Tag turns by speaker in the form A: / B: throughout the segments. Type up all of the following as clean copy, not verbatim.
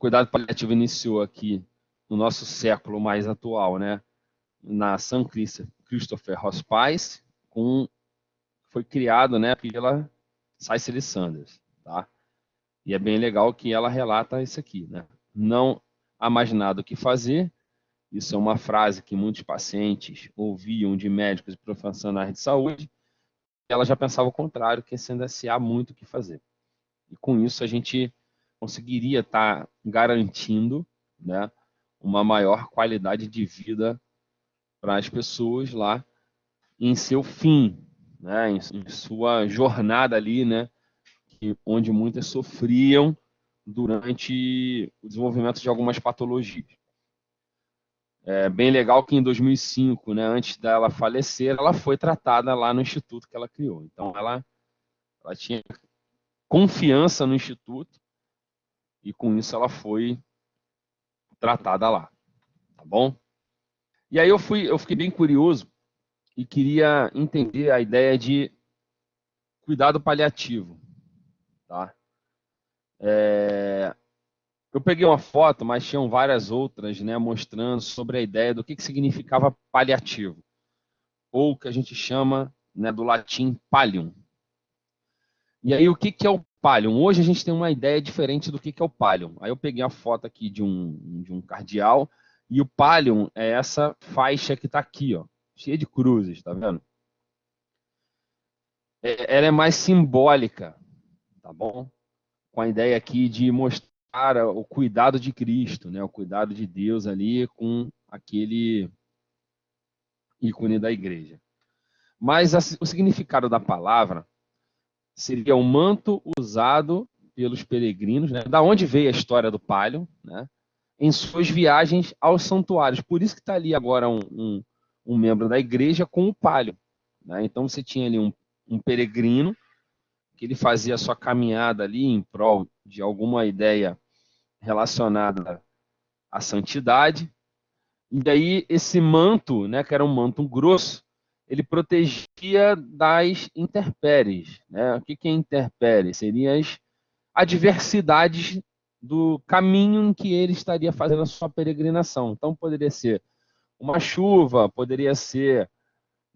A: cuidado paliativo iniciou aqui no nosso século mais atual, né? Na St. Christopher Hospice, foi criado, né, pela Cicely Saunders, tá? E é bem legal que ela relata isso aqui, né? Não há mais nada o que fazer. Isso é uma frase que muitos pacientes ouviam de médicos e profissionais de saúde. Ela já pensava o contrário, que ainda se há muito o que fazer. E com isso a gente conseguiria estar garantindo, né, uma maior qualidade de vida para as pessoas lá em seu fim, né, em sua jornada ali, né, onde muitas sofriam durante o desenvolvimento de algumas patologias. É bem legal que em 2005, né, antes dela falecer, ela foi tratada lá no instituto que ela criou. Então, ela tinha confiança no instituto e com isso ela foi tratada lá, tá bom? E aí eu fiquei bem curioso e queria entender a ideia de cuidado paliativo, tá? Eu peguei uma foto, mas tinham várias outras, né, mostrando sobre a ideia do que significava paliativo, ou o que a gente chama, né, do latim pallium. E aí, o que é o pallium? Hoje a gente tem uma ideia diferente do que é o pallium. Aí eu peguei a foto aqui de um cardeal, e o pallium é essa faixa que está aqui, ó, cheia de cruzes, tá vendo? Ela é mais simbólica, tá bom? Com a ideia aqui de mostrar o cuidado de Cristo, né? O cuidado de Deus ali com aquele ícone da igreja. Mas o significado da palavra seria o manto usado pelos peregrinos, né? Da onde veio a história do palio, né? Em suas viagens aos santuários. Por isso que está ali agora um membro da igreja com o palio, né? Então você tinha ali um peregrino que ele fazia a sua caminhada ali em prol de alguma ideia relacionada à santidade. E aí esse manto, né, que era um manto grosso, ele protegia das intempéries, né? O que é intempérie? Seriam as adversidades do caminho em que ele estaria fazendo a sua peregrinação. Então poderia ser uma chuva, poderia ser,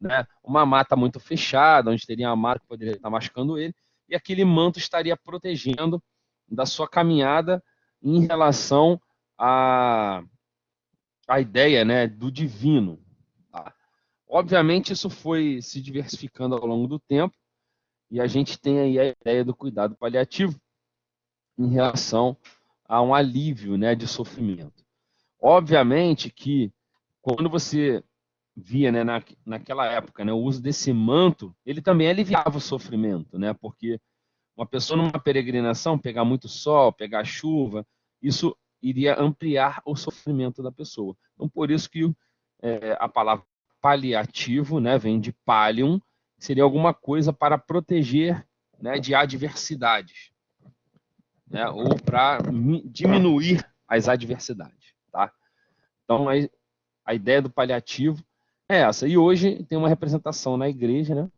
A: né, uma mata muito fechada, onde teria uma mata que poderia estar machucando ele, e aquele manto estaria protegendo da sua caminhada em relação à ideia, né, do divino. Tá? Obviamente, isso foi se diversificando ao longo do tempo, e a gente tem aí a ideia do cuidado paliativo em relação a um alívio, né, de sofrimento. Obviamente que quando você via, né, naquela época, né, o uso desse manto, ele também aliviava o sofrimento, né, porque uma pessoa numa peregrinação, pegar muito sol, pegar chuva, isso iria ampliar o sofrimento da pessoa. Então, por isso que a palavra paliativo, né, vem de pallium, seria alguma coisa para proteger, né, de adversidades, né, ou para diminuir as adversidades. Tá? Então, a ideia do paliativo é essa. E hoje tem uma representação na igreja, né,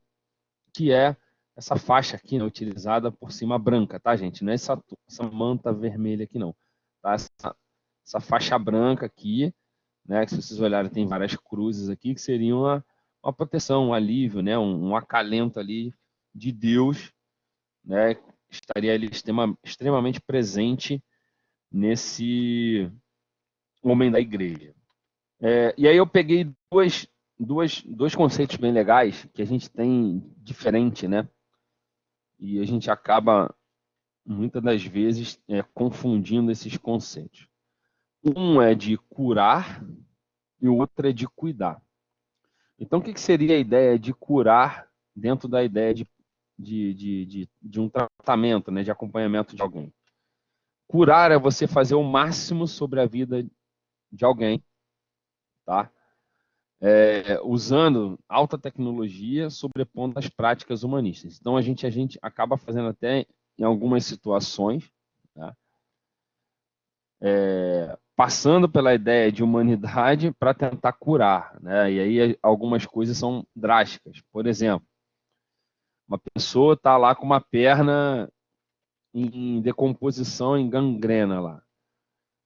A: que é essa faixa aqui, né, utilizada por cima branca, tá, gente? Não é essa manta vermelha aqui, não. Tá? Essa faixa branca aqui, né, que se vocês olharem tem várias cruzes aqui, que seriam uma proteção, um alívio, né, um acalento ali de Deus, né, estaria ali extremamente presente nesse homem da igreja. E aí eu peguei dois conceitos bem legais que a gente tem diferente, né? E a gente acaba, muitas das vezes, confundindo esses conceitos. Um é de curar e o outro é de cuidar. Então, o que seria a ideia de curar dentro da ideia de um tratamento, né, de acompanhamento de alguém? Curar é você fazer o máximo sobre a vida de alguém, tá? Usando alta tecnologia, sobrepondo as práticas humanistas. Então, a gente acaba fazendo até em algumas situações, tá? Passando pela ideia de humanidade para tentar curar, né? E aí algumas coisas são drásticas. Por exemplo, uma pessoa está lá com uma perna em decomposição, em gangrena lá.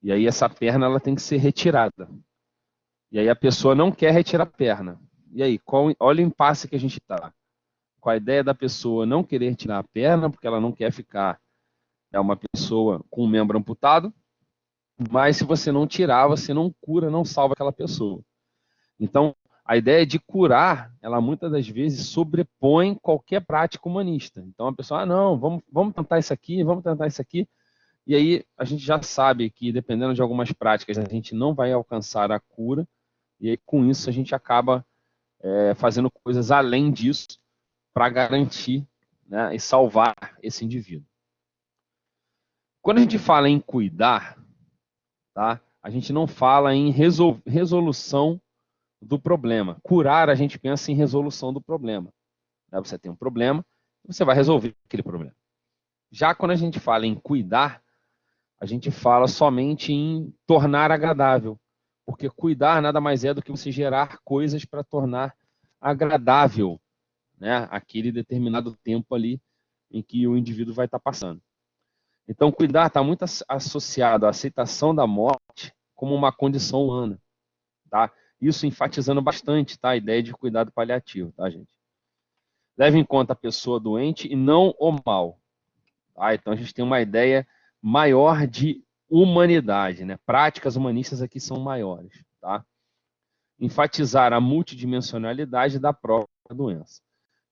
A: E aí essa perna ela tem que ser retirada. E aí a pessoa não quer retirar a perna. E aí, olha o impasse que a gente está. Com a ideia da pessoa não querer tirar a perna, porque ela não quer ficar uma pessoa com um membro amputado, mas se você não tirar, você não cura, não salva aquela pessoa. Então, a ideia de curar, ela muitas das vezes sobrepõe qualquer prática humanista. Então a pessoa, não, vamos tentar isso aqui, vamos tentar isso aqui. E aí a gente já sabe que, dependendo de algumas práticas, a gente não vai alcançar a cura, e aí, com isso a gente acaba fazendo coisas além disso para garantir, né, e salvar esse indivíduo. Quando a gente fala em cuidar, tá, a gente não fala em resolução do problema. Curar, a gente pensa em resolução do problema. Você tem um problema, você vai resolver aquele problema. Já quando a gente fala em cuidar, a gente fala somente em tornar agradável. Porque cuidar nada mais é do que você gerar coisas para tornar agradável, né, aquele determinado tempo ali em que o indivíduo vai estar passando. Então, cuidar está muito associado à aceitação da morte como uma condição humana. Tá? Isso enfatizando bastante, tá, a ideia de cuidado paliativo, tá, gente? Leve em conta a pessoa doente e não o mal. Tá? Então, a gente tem uma ideia maior de humanidade, né? Práticas humanistas aqui são maiores. Tá? Enfatizar a multidimensionalidade da própria doença.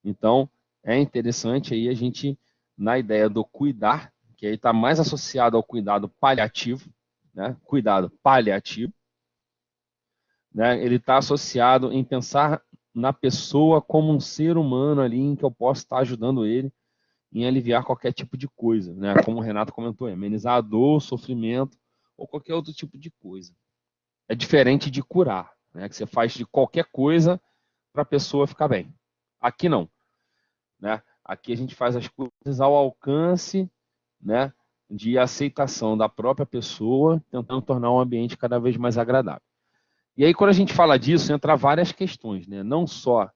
A: Então, é interessante aí a gente, na ideia do cuidar, que aí está mais associado ao cuidado paliativo, né? Cuidado paliativo, né? Ele está associado em pensar na pessoa como um ser humano ali, em que eu posso estar ajudando ele em aliviar qualquer tipo de coisa, né? Como o Renato comentou, amenizar a dor, o sofrimento ou qualquer outro tipo de coisa. É diferente de curar, né? Que você faz de qualquer coisa para a pessoa ficar bem. Aqui não, né? Aqui a gente faz as coisas ao alcance, né, de aceitação da própria pessoa, tentando tornar o ambiente cada vez mais agradável. E aí, quando a gente fala disso, entra várias questões, né? Não só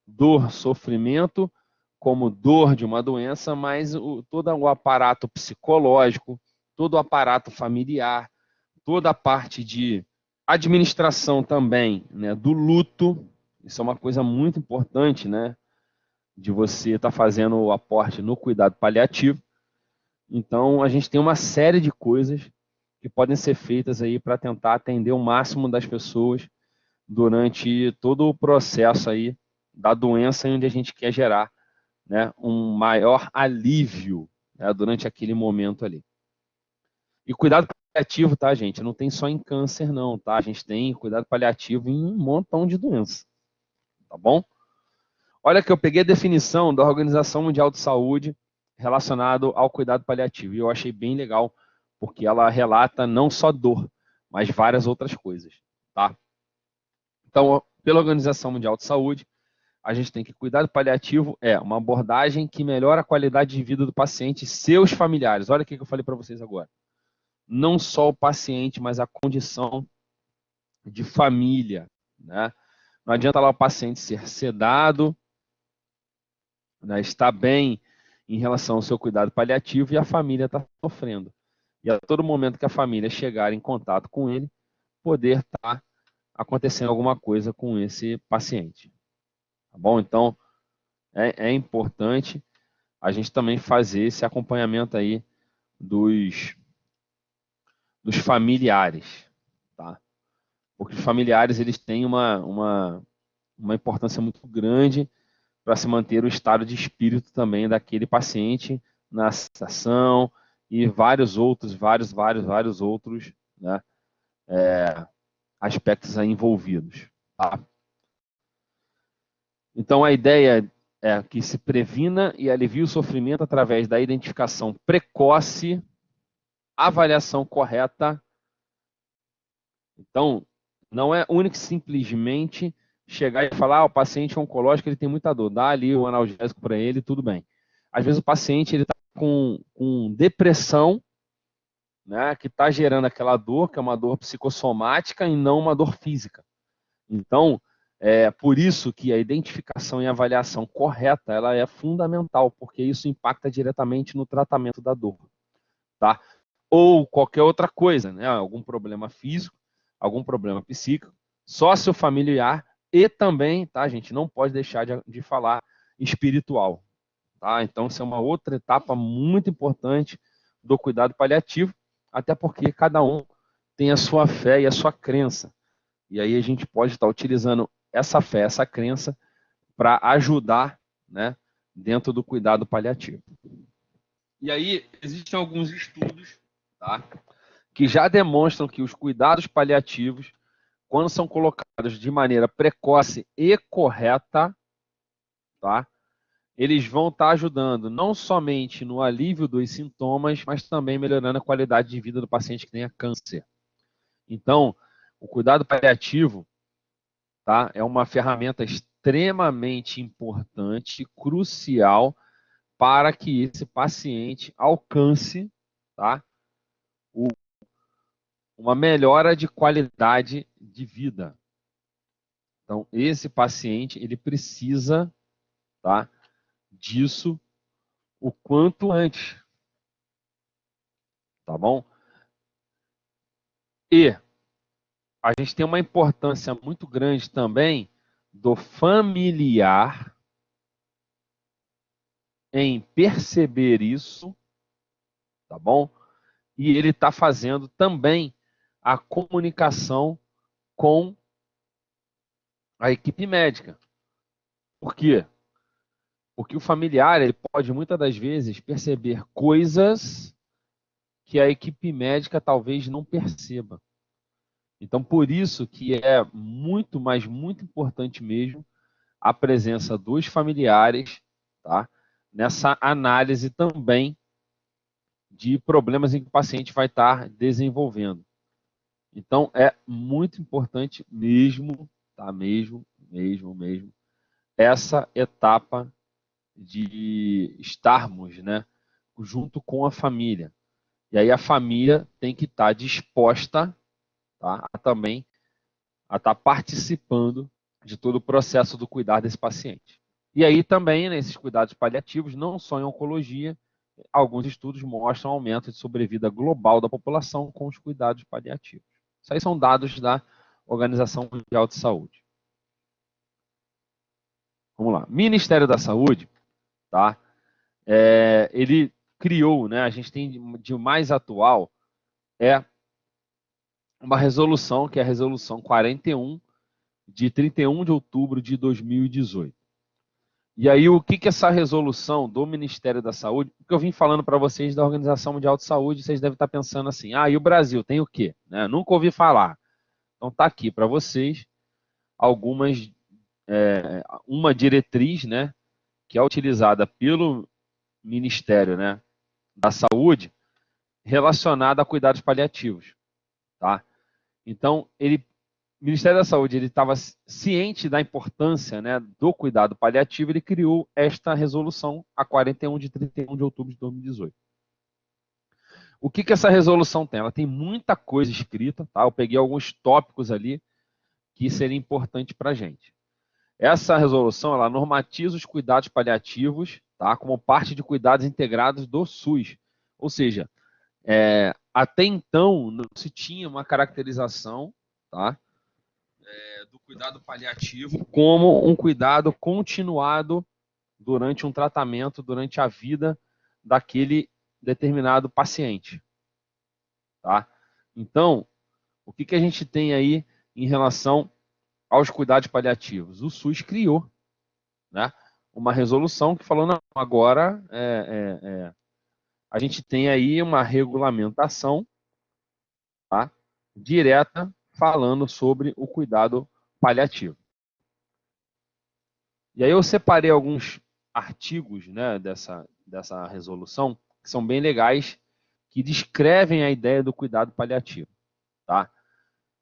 A: dor, sofrimento, como dor de uma doença, mas todo o aparato psicológico, todo o aparato familiar, toda a parte de administração também, né, do luto. Isso é uma coisa muito importante, né, de você estar fazendo o aporte no cuidado paliativo. Então, a gente tem uma série de coisas que podem ser feitas aí para tentar atender o máximo das pessoas durante todo o processo aí da doença, onde a gente quer gerar, né, um maior alívio, né, durante aquele momento ali. E cuidado paliativo, tá, gente? Não tem só em câncer, não, tá? A gente tem cuidado paliativo em um montão de doenças, tá bom? Olha que eu peguei a definição da Organização Mundial de Saúde relacionado ao cuidado paliativo. E eu achei bem legal, porque ela relata não só dor, mas várias outras coisas, tá? Então, pela Organização Mundial de Saúde, a gente tem que cuidado paliativo é uma abordagem que melhora a qualidade de vida do paciente e seus familiares. Olha o que eu falei para vocês agora. Não só o paciente, mas a condição de família, né? Não adianta lá o paciente ser sedado, né, estar bem em relação ao seu cuidado paliativo e a família está sofrendo. E a todo momento que a família chegar em contato com ele, poder estar acontecendo alguma coisa com esse paciente. Tá bom? Então, é importante a gente também fazer esse acompanhamento aí dos familiares, tá? Porque os familiares eles têm uma importância muito grande para se manter o estado de espírito também daquele paciente na situação e vários outros, vários outros, né, aspectos aí envolvidos. Tá? Então a ideia é que se previna e alivie o sofrimento através da identificação precoce, avaliação correta. Então, não é único e simplesmente chegar e falar, o paciente oncológico ele tem muita dor, dá ali o analgésico para ele, tudo bem. Às vezes o paciente ele está com depressão, né, que está gerando aquela dor, que é uma dor psicossomática e não uma dor física. Então, é por isso que a identificação e avaliação correta ela é fundamental, porque isso impacta diretamente no tratamento da dor. Tá? ou qualquer outra coisa, né? Algum problema físico, algum problema psíquico, sócio familiar e também, tá, gente, não pode deixar de falar espiritual, tá? Então, isso é uma outra etapa muito importante do cuidado paliativo, até porque cada um tem a sua fé e a sua crença. E aí a gente pode estar utilizando essa fé, essa crença, para ajudar, né, dentro do cuidado paliativo. E aí existem alguns estudos, tá, que já demonstram que os cuidados paliativos, quando são colocados de maneira precoce e correta, tá, eles vão estar ajudando não somente no alívio dos sintomas, mas também melhorando a qualidade de vida do paciente que tenha câncer. Então, o cuidado paliativo, tá, é uma ferramenta extremamente importante, crucial, para que esse paciente alcance, tá, uma melhora de qualidade de vida. Então, esse paciente, ele precisa, tá, disso o quanto antes, tá bom? E a gente tem uma importância muito grande também do familiar em perceber isso, tá bom? E ele está fazendo também a comunicação com a equipe médica. Por quê? Porque o familiar ele pode muitas das vezes perceber coisas que a equipe médica talvez não perceba. Então, por isso que é muito, mas muito importante mesmo a presença dos familiares, tá, nessa análise também de problemas em que o paciente vai estar desenvolvendo. Então, é muito importante mesmo, tá, mesmo, essa etapa de estarmos, né, junto com a família. E aí a família tem que estar disposta, tá, a também a estar participando de todo o processo do cuidar desse paciente. E aí também, nesses cuidados paliativos, não só em oncologia, alguns estudos mostram aumento de sobrevida global da população com os cuidados paliativos. Isso aí são dados da Organização Mundial de Saúde. Vamos lá. Ministério da Saúde, tá? Ele criou, né? A gente tem de mais atual é uma resolução que é a resolução 41 de 31 de outubro de 2018. E aí, o que essa resolução do Ministério da Saúde, porque eu vim falando para vocês da Organização Mundial de Saúde, vocês devem estar pensando assim, e o Brasil tem o quê? Né? Nunca ouvi falar. Então, está aqui para vocês algumas, uma diretriz, né, que é utilizada pelo Ministério, né, da Saúde, relacionada a cuidados paliativos. Tá? Então, o Ministério da Saúde estava ciente da importância, né, do cuidado paliativo, ele criou esta resolução, a 41 de 31 de outubro de 2018. O que essa resolução tem? Ela tem muita coisa escrita, tá? Eu peguei alguns tópicos ali que seria importante para a gente. Essa resolução, ela normatiza os cuidados paliativos, tá, como parte de cuidados integrados do SUS. Ou seja, até então não se tinha uma caracterização, tá, do cuidado paliativo como um cuidado continuado durante um tratamento, durante a vida daquele determinado paciente. Tá? Então, o que a gente tem aí em relação aos cuidados paliativos? O SUS criou, né, uma resolução que falou, não, agora a gente tem aí uma regulamentação, tá, direta falando sobre o cuidado paliativo. E aí eu separei alguns artigos, né, dessa resolução, que são bem legais, que descrevem a ideia do cuidado paliativo. Tá?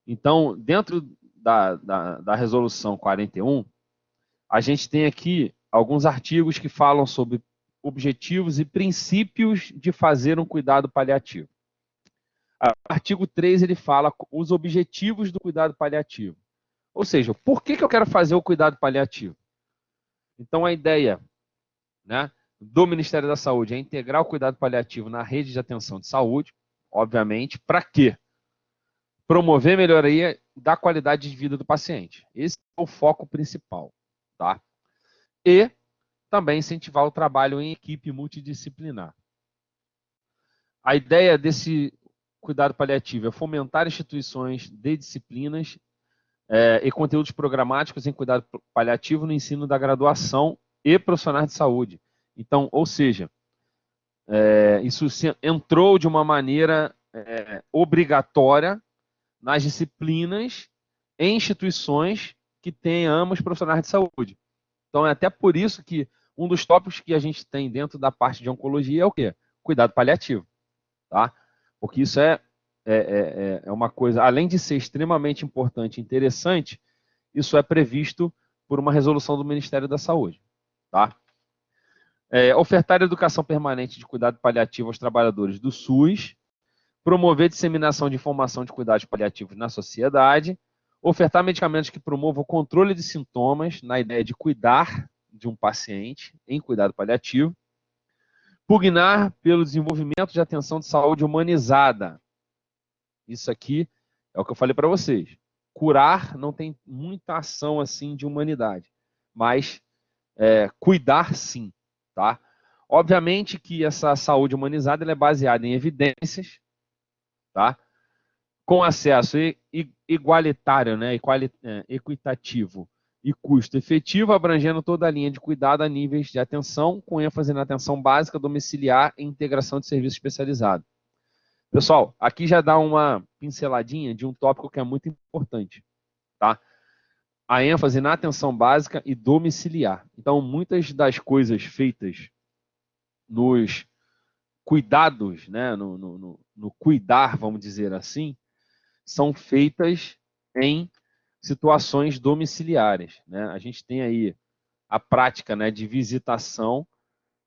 A: Então, dentro da resolução 41, a gente tem aqui alguns artigos que falam sobre objetivos e princípios de fazer um cuidado paliativo. O artigo 3, ele fala os objetivos do cuidado paliativo. Ou seja, por que eu quero fazer o cuidado paliativo? Então, a ideia, né, do Ministério da Saúde é integrar o cuidado paliativo na rede de atenção de saúde, obviamente, para quê? Promover melhoria da qualidade de vida do paciente. Esse é o foco principal, tá? E também incentivar o trabalho em equipe multidisciplinar. A ideia desse cuidado paliativo é fomentar instituições de disciplinas e conteúdos programáticos em cuidado paliativo no ensino da graduação e profissionais de saúde. Então, ou seja, isso entrou de uma maneira obrigatória nas disciplinas em instituições que tenhamos profissionais de saúde. Então, é até por isso que um dos tópicos que a gente tem dentro da parte de oncologia é o quê? Cuidado paliativo, tá? Porque isso é uma coisa, além de ser extremamente importante e interessante, isso é previsto por uma resolução do Ministério da Saúde, tá? Ofertar educação permanente de cuidado paliativo aos trabalhadores do SUS, promover disseminação de informação de cuidados paliativos na sociedade, ofertar medicamentos que promovam o controle de sintomas, na ideia de cuidar de um paciente em cuidado paliativo, pugnar pelo desenvolvimento de atenção de saúde humanizada. Isso aqui é o que eu falei para vocês. Curar não tem muita ação assim de humanidade, mas cuidar sim, tá? Obviamente que essa saúde humanizada ela é baseada em evidências, tá? Com acesso igualitário, né? Equitativo e custo efetivo, abrangendo toda a linha de cuidado a níveis de atenção, com ênfase na atenção básica, domiciliar e integração de serviço especializado. Pessoal, aqui já dá uma pinceladinha de um tópico que é muito importante, tá? A ênfase na atenção básica e domiciliar. Então, muitas das coisas feitas nos cuidados, né, no cuidar, vamos dizer assim, são feitas em situações domiciliares, né? A gente tem aí a prática, né, de visitação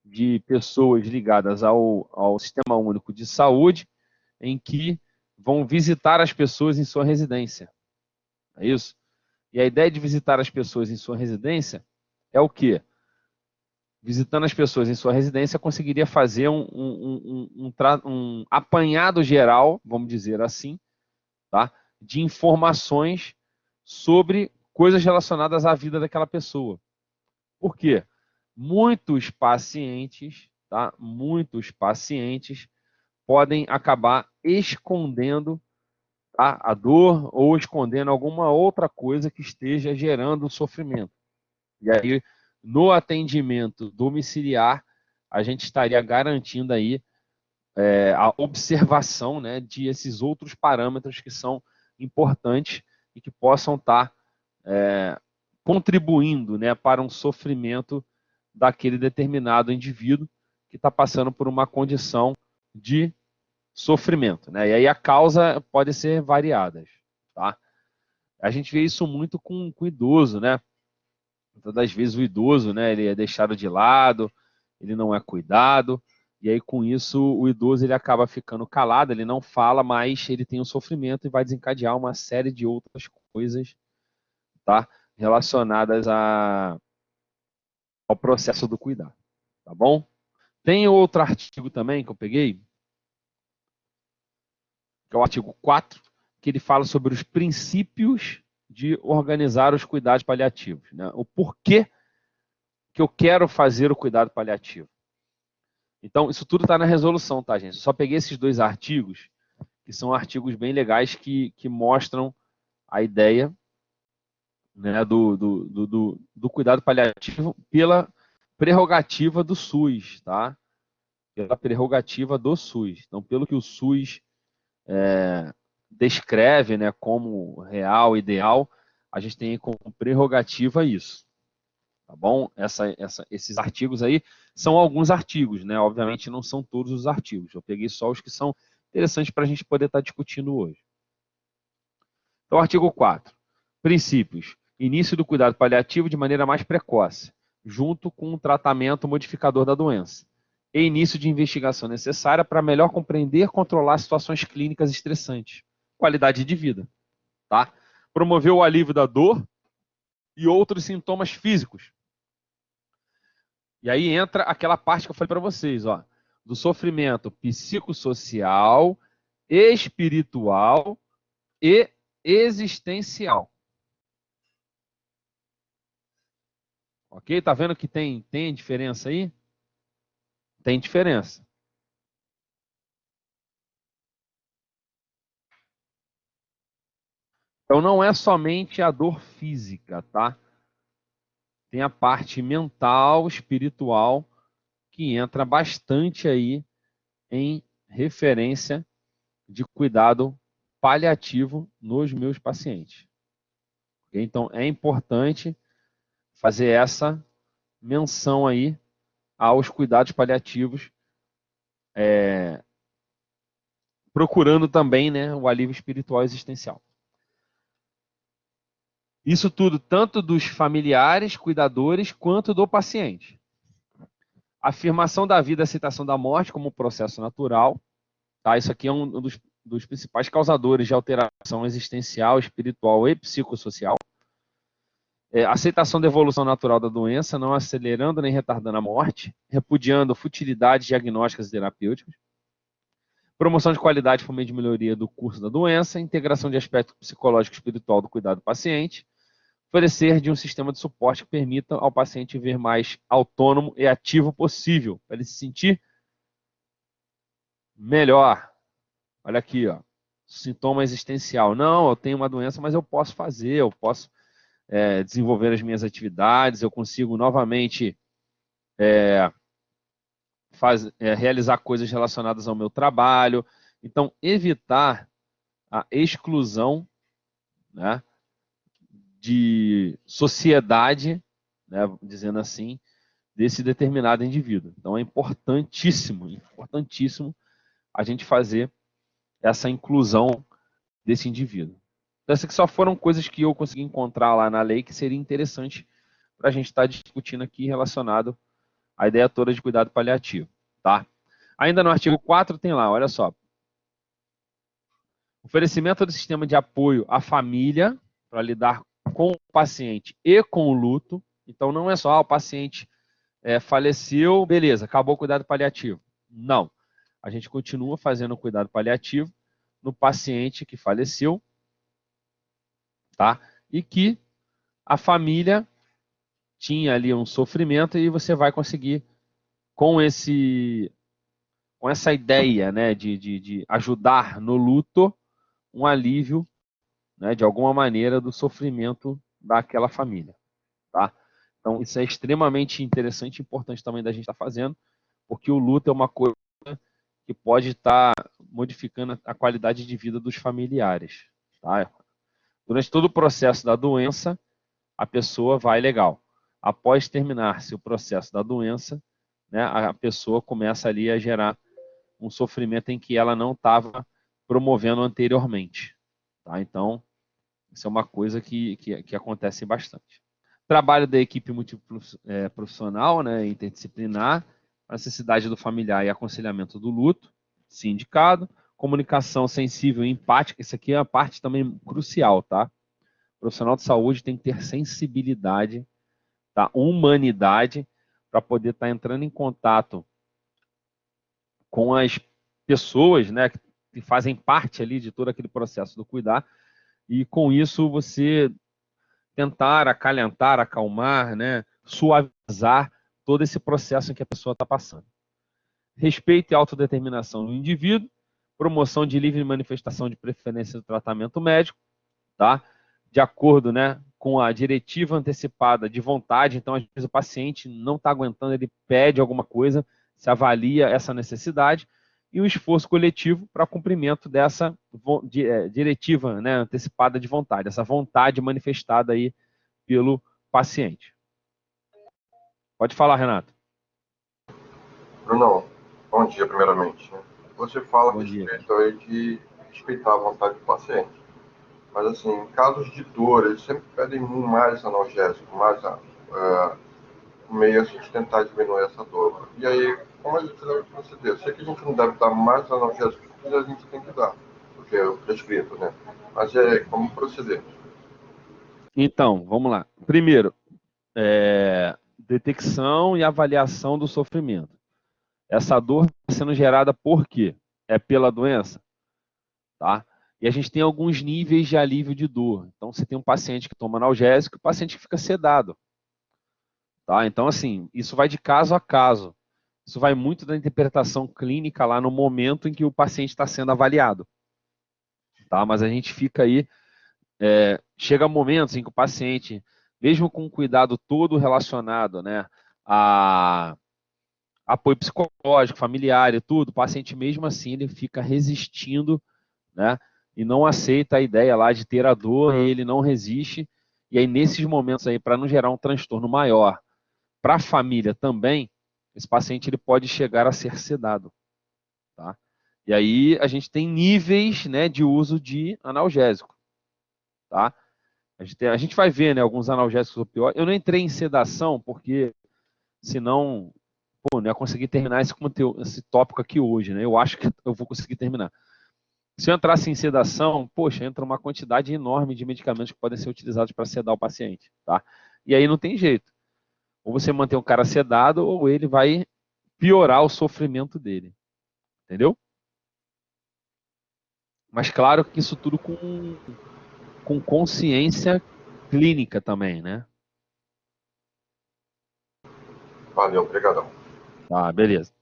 A: de pessoas ligadas ao Sistema Único de Saúde, em que vão visitar as pessoas em sua residência. É isso? E a ideia de visitar as pessoas em sua residência é o quê? Visitando as pessoas em sua residência, conseguiria fazer um apanhado geral, vamos dizer assim, tá? De informações sobre coisas relacionadas à vida daquela pessoa. Por quê? Muitos pacientes, tá? Muitos pacientes podem acabar escondendo, tá, a dor ou escondendo alguma outra coisa que esteja gerando sofrimento. E aí, no atendimento domiciliar, a gente estaria garantindo aí a observação, né, de esses outros parâmetros que são importantes e que possam estar contribuindo, né, para um sofrimento daquele determinado indivíduo que está passando por uma condição de sofrimento, né? E aí a causa pode ser variadas, tá? A gente vê isso muito com o idoso, né? Muitas das vezes o idoso, né, ele é deixado de lado, ele não é cuidado, e aí com isso o idoso ele acaba ficando calado, ele não fala, mas ele tem um sofrimento e vai desencadear uma série de outras coisas, tá? Relacionadas ao processo do cuidado, tá bom? Tem outro artigo também que eu peguei, que é o artigo 4, que ele fala sobre os princípios de organizar os cuidados paliativos, né? O porquê que eu quero fazer o cuidado paliativo. Então, isso tudo está na resolução, tá, gente? Eu só peguei esses dois artigos, que são artigos bem legais que mostram a ideia, né, do cuidado paliativo pela prerrogativa do SUS, tá? Pela prerrogativa do SUS. Então, pelo que o SUS descreve, né, como real, ideal, a gente tem como prerrogativa isso. Tá bom? Esses artigos aí são alguns artigos, né? Obviamente não são todos os artigos. Eu peguei só os que são interessantes para a gente poder estar discutindo hoje. Então, artigo 4. Princípios. Início do cuidado paliativo de maneira mais precoce, junto com um tratamento modificador da doença. E início de investigação necessária para melhor compreender e controlar situações clínicas estressantes. Qualidade de vida. Tá? Promover o alívio da dor e outros sintomas físicos. E aí entra aquela parte que eu falei para vocês, ó, do sofrimento psicossocial espiritual e existencial. Ok? Tá vendo que tem diferença aí? Tem diferença. Então não é somente a dor física, tá? Tem a parte mental, espiritual, que entra bastante aí em referência de cuidado paliativo nos meus pacientes. Ok? Então é importante fazer essa menção aí aos cuidados paliativos, procurando também, né, o alívio espiritual existencial. Isso tudo tanto dos familiares, cuidadores, quanto do paciente. Afirmação da vida, aceitação da morte como processo natural. Tá? Isso aqui é um dos principais causadores de alteração existencial, espiritual e psicossocial. Aceitação da evolução natural da doença, não acelerando nem retardando a morte, repudiando futilidades diagnósticas e terapêuticas. Promoção de qualidade por meio de melhoria do curso da doença, integração de aspecto psicológico e espiritual do cuidado do paciente, oferecer de um sistema de suporte que permita ao paciente ver mais autônomo e ativo possível, para ele se sentir melhor. Olha aqui, ó, sintoma existencial. Não, eu tenho uma doença, mas eu posso fazer, eu posso desenvolver as minhas atividades, eu consigo novamente realizar coisas relacionadas ao meu trabalho. Então, evitar a exclusão, né, de sociedade, né, dizendo assim, desse determinado indivíduo. Então é importantíssimo, importantíssimo a gente fazer essa inclusão desse indivíduo. Então, essas que só foram coisas que eu consegui encontrar lá na lei que seria interessante para a gente estar discutindo aqui relacionado à ideia toda de cuidado paliativo. Tá? Ainda no artigo 4 tem lá, olha só. Oferecimento do sistema de apoio à família para lidar com o paciente e com o luto. Então não é só o paciente faleceu, beleza, acabou o cuidado paliativo. Não. A gente continua fazendo o cuidado paliativo no paciente que faleceu, tá? E que a família tinha ali um sofrimento e você vai conseguir, com essa ideia, né, de ajudar no luto, um alívio, né, de alguma maneira do sofrimento daquela família, tá? Então isso é extremamente interessante e importante também da gente estar fazendo, porque o luto é uma coisa que pode estar modificando a qualidade de vida dos familiares. Tá? Durante todo o processo da doença, a pessoa vai legal. Após terminar-se o processo da doença, né, a pessoa começa ali a gerar um sofrimento em que ela não estava promovendo anteriormente. Tá? Então, isso é uma coisa que acontece bastante. Trabalho da equipe multiprofissional, né, interdisciplinar, a necessidade do familiar e aconselhamento do luto, se indicado, comunicação sensível e empática, isso aqui é uma parte também crucial, tá? O profissional de saúde tem que ter sensibilidade, tá? Humanidade, para poder estar entrando em contato com as pessoas, né, que fazem parte ali de todo aquele processo do cuidar, e com isso você tentar acalentar, acalmar, né, suavizar todo esse processo em que a pessoa está passando. Respeito e autodeterminação do indivíduo, promoção de livre manifestação de preferência do tratamento médico, tá? De acordo, né, com a diretiva antecipada de vontade. Então, às vezes o paciente não está aguentando, ele pede alguma coisa, se avalia essa necessidade, e um esforço coletivo para cumprimento dessa diretiva, né, antecipada de vontade, essa vontade manifestada aí pelo paciente. Pode falar, Renato.
B: Bruno, bom dia primeiramente. Né? Você fala
A: Bom
B: a
A: dia.
B: respeito aí de respeitar a vontade do paciente. Mas assim, em casos de dor, eles sempre pedem mais analgésico, mais meio a gente tentar diminuir essa dor. E aí, como a gente deve proceder? Eu sei que a gente não deve dar mais analgésico do que a gente tem que dar, porque é prescrito, né? Mas como proceder?
A: Então, vamos lá. Primeiro, detecção e avaliação do sofrimento. Essa dor está sendo gerada por quê? É pela doença? tá? E a gente tem alguns níveis de alívio de dor. Então, você tem um paciente que toma analgésico e o paciente que fica sedado, tá? Então, assim, isso vai de caso a caso. Isso vai muito da interpretação clínica lá no momento em que o paciente está sendo avaliado, tá? Mas a gente fica aí, chega momentos em que o paciente, mesmo com o cuidado todo relacionado, né, a apoio psicológico, familiar e tudo, o paciente mesmo assim ele fica resistindo, né, e não aceita a ideia lá de ter a dor, e ele não resiste, e aí nesses momentos aí, para não gerar um transtorno maior para a família também, esse paciente ele pode chegar a ser sedado, tá? E aí a gente tem níveis, né, de uso de analgésico, tá? A gente vai ver, né, alguns analgésicos opioides. Eu não entrei em sedação porque senão, pô, não ia conseguir terminar esse tópico aqui hoje, né? Eu acho que eu vou conseguir terminar. Se eu entrasse em sedação, poxa, entra uma quantidade enorme de medicamentos que podem ser utilizados para sedar o paciente, tá? E aí não tem jeito. Ou você mantém o cara sedado, ou ele vai piorar o sofrimento dele, entendeu? Mas claro que isso tudo com consciência clínica também, né?
B: Valeu, obrigadão.
A: Tá, beleza.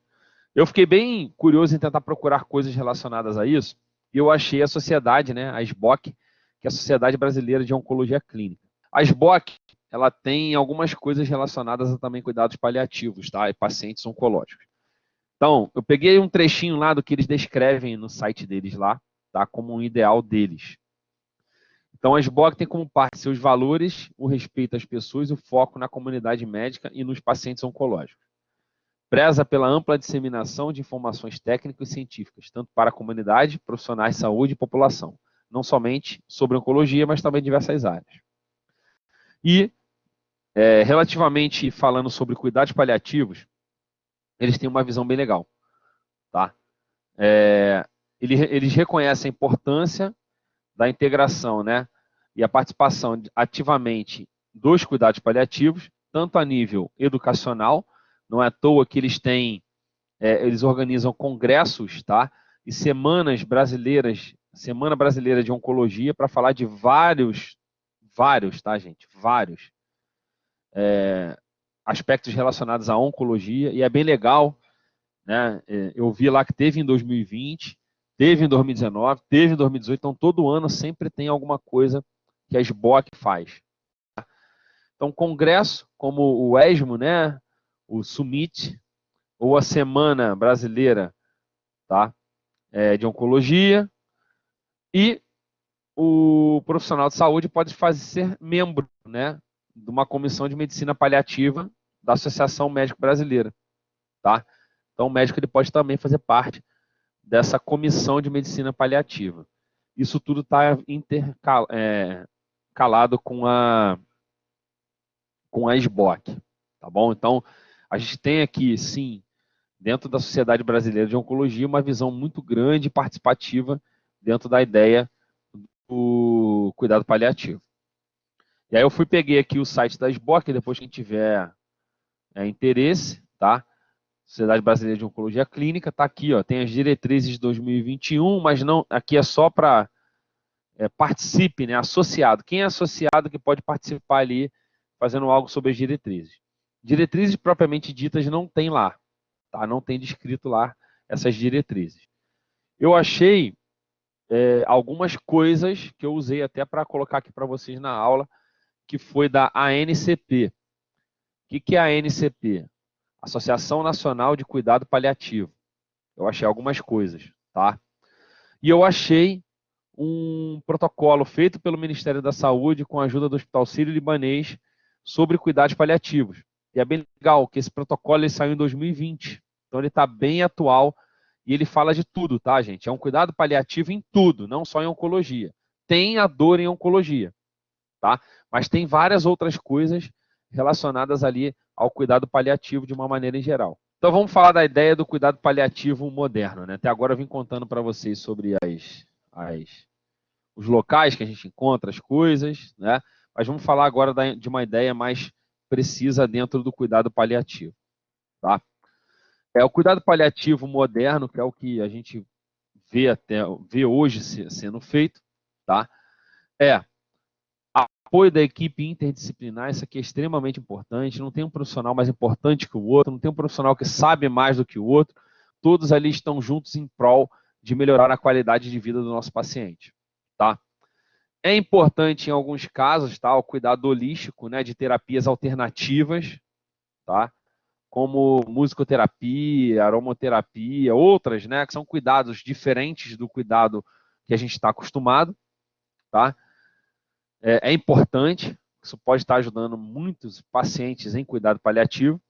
A: Eu fiquei bem curioso em tentar procurar coisas relacionadas a isso, e eu achei a sociedade, né, a SBOC, que é a Sociedade Brasileira de Oncologia Clínica. A SBOC, ela tem algumas coisas relacionadas a também cuidados paliativos, tá, e pacientes oncológicos. Então, eu peguei um trechinho lá do que eles descrevem no site deles lá, tá, como um ideal deles. Então, a SBOC tem como parte seus valores, o respeito às pessoas, o foco na comunidade médica e nos pacientes oncológicos. Preza pela ampla disseminação de informações técnicas e científicas, tanto para a comunidade, profissionais de saúde e população, não somente sobre oncologia, mas também em diversas áreas. E, relativamente falando sobre cuidados paliativos, eles têm uma visão bem legal, tá? Eles reconhecem a importância da integração, né, e a participação ativamente dos cuidados paliativos, tanto a nível educacional, não é à toa que eles organizam congressos, tá, e semanas brasileiras, Semana Brasileira de Oncologia, para falar de vários, tá, gente, vários aspectos relacionados à oncologia, e é bem legal, né? Eu vi lá que teve em 2020, teve em 2019, teve em 2018, então todo ano sempre tem alguma coisa que a SBOC faz. Então, congresso como o ESMO, né, o Summit, ou a Semana Brasileira, tá, de Oncologia, e o profissional de saúde pode ser membro, né, de uma comissão de medicina paliativa da Associação Médico Brasileira, tá? Então, o médico ele pode também fazer parte dessa comissão de medicina paliativa. Isso tudo está intercalado com a SBOC, tá bom? Então, a gente tem aqui, sim, dentro da Sociedade Brasileira de Oncologia, uma visão muito grande e participativa dentro da ideia do cuidado paliativo. E aí eu peguei aqui o site da SBOC, depois quem tiver interesse, tá? Sociedade Brasileira de Oncologia Clínica, tá aqui, ó, tem as diretrizes de 2021, mas não, aqui é só para participe, né, associado. Quem é associado que pode participar ali fazendo algo sobre as diretrizes. Diretrizes propriamente ditas não tem lá, tá? Não tem descrito lá essas diretrizes. Eu achei algumas coisas que eu usei até para colocar aqui para vocês na aula, que foi da ANCP. O que é a ANCP? Associação Nacional de Cuidado Paliativo. Eu achei algumas coisas, tá? E eu achei um protocolo feito pelo Ministério da Saúde com a ajuda do Hospital Sírio-Libanês sobre cuidados paliativos. E é bem legal que esse protocolo ele saiu em 2020. Então ele está bem atual e ele fala de tudo, tá, gente? É um cuidado paliativo em tudo, não só em oncologia. Tem a dor em oncologia, tá? Mas tem várias outras coisas relacionadas ali ao cuidado paliativo de uma maneira em geral. Então vamos falar da ideia do cuidado paliativo moderno, né? Até agora eu vim contando para vocês sobre os locais que a gente encontra as coisas, né? Mas vamos falar agora de uma ideia mais precisa dentro do cuidado paliativo, tá? O cuidado paliativo moderno, que é o que a gente vê hoje sendo feito, tá? É apoio da equipe interdisciplinar. Isso aqui é extremamente importante. Não tem um profissional mais importante que o outro, não tem um profissional que sabe mais do que o outro. Todos ali estão juntos em prol de melhorar a qualidade de vida do nosso paciente, tá? É importante em alguns casos, tá, o cuidado holístico, né, de terapias alternativas, tá? Como musicoterapia, aromaterapia, outras, né, que são cuidados diferentes do cuidado que a gente está acostumado, tá? É importante, isso pode estar ajudando muitos pacientes em cuidado paliativo.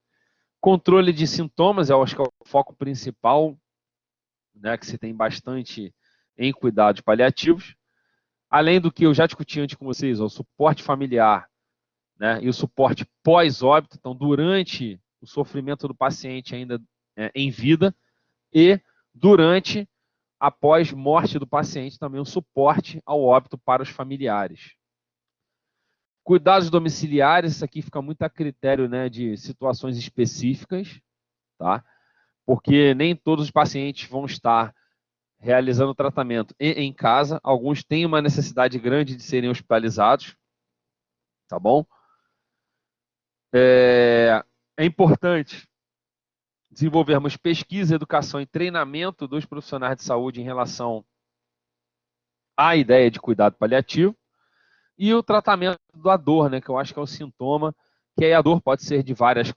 A: Controle de sintomas, eu acho que é o foco principal, né, que se tem bastante em cuidados paliativos. Além do que eu já discuti antes com vocês, o suporte familiar, né, e o suporte pós-óbito, então durante o sofrimento do paciente ainda em vida e durante, após morte do paciente, também o suporte ao óbito para os familiares. Cuidados domiciliares, isso aqui fica muito a critério, né, de situações específicas, tá? Porque nem todos os pacientes vão estar realizando o tratamento em casa. Alguns têm uma necessidade grande de serem hospitalizados, tá bom? É importante desenvolvermos pesquisa, educação e treinamento dos profissionais de saúde em relação à ideia de cuidado paliativo. E o tratamento da dor, né, que eu acho que é o sintoma, que aí a dor pode ser de várias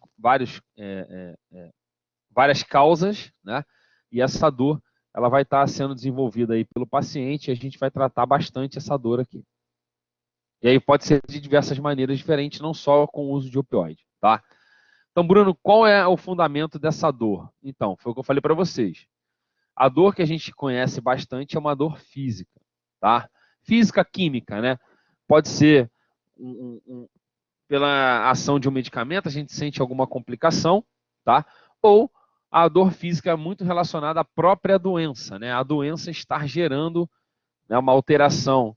A: causas, né? E essa dor, ela vai estar sendo desenvolvida aí pelo paciente e a gente vai tratar bastante essa dor aqui. E aí pode ser de diversas maneiras diferentes, não só com o uso de opioide, tá? Então, Bruno, qual é o fundamento dessa dor? Então, foi o que eu falei para vocês. A dor que a gente conhece bastante é uma dor física, tá? Física química, né? Pode ser pela ação de um medicamento, a gente sente alguma complicação, tá? Ou a dor física é muito relacionada à própria doença, né? A doença estar gerando, né, uma alteração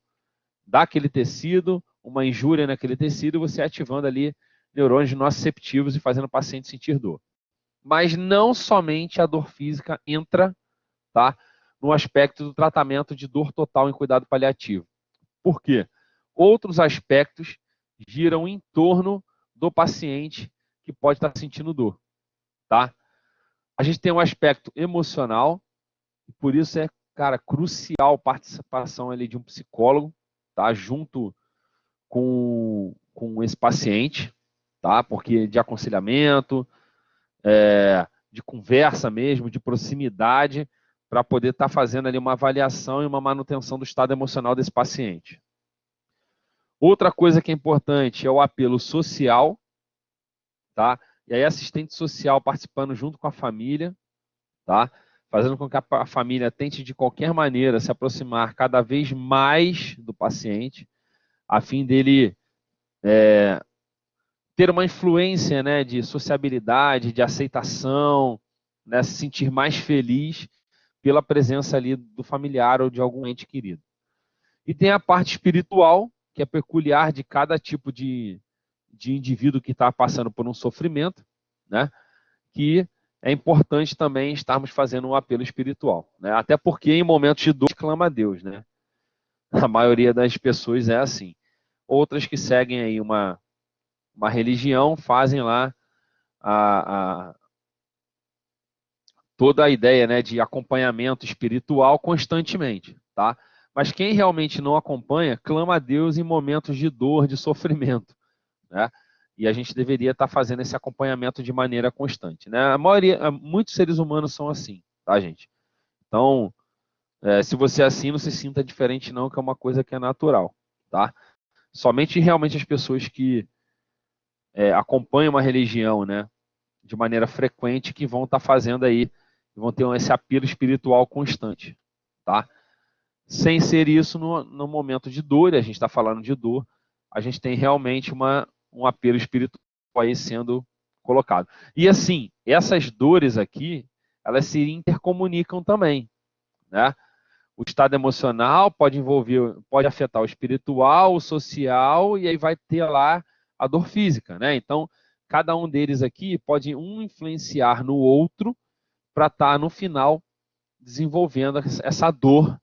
A: daquele tecido, uma injúria naquele tecido, você ativando ali neurônios nociceptivos e fazendo o paciente sentir dor. Mas não somente a dor física entra, tá, no aspecto do tratamento de dor total em cuidado paliativo. Por quê? Outros aspectos giram em torno do paciente que pode estar sentindo dor, tá? A gente tem um aspecto emocional, e por isso é, cara, crucial a participação ali de um psicólogo, tá? Junto com esse paciente, tá? Porque de aconselhamento, de conversa mesmo, de proximidade, para poder estar fazendo ali uma avaliação e uma manutenção do estado emocional desse paciente. Outra coisa que é importante é o apelo social, tá? E aí assistente social participando junto com a família, tá? Fazendo com que a família tente de qualquer maneira se aproximar cada vez mais do paciente, a fim dele ter uma influência, né, de sociabilidade, de aceitação, né, se sentir mais feliz pela presença ali do familiar ou de algum ente querido. E tem a parte espiritual, que é peculiar de cada tipo de indivíduo que está passando por um sofrimento, né, que é importante também estarmos fazendo um apelo espiritual, né, até porque em momentos de dor clama a Deus, né. A maioria das pessoas é assim. Outras que seguem aí uma religião fazem lá toda a ideia, né, de acompanhamento espiritual constantemente, tá? Mas quem realmente não acompanha, clama a Deus em momentos de dor, de sofrimento, né? E a gente deveria estar fazendo esse acompanhamento de maneira constante, né? A maioria, muitos seres humanos são assim, tá, gente? Então, se você é assim, não se sinta diferente não, que é uma coisa que é natural, tá? Somente realmente as pessoas que acompanham uma religião, né, de maneira frequente, que vão estar fazendo aí, vão ter esse apelo espiritual constante, tá? Sem ser isso, no momento de dor, a gente está falando de dor, a gente tem realmente um apelo espiritual aí sendo colocado. E assim, essas dores aqui, elas se intercomunicam também, né? O estado emocional pode afetar o espiritual, o social, e aí vai ter lá a dor física, né? Então, cada um deles aqui pode influenciar no outro para estar no final desenvolvendo essa dor,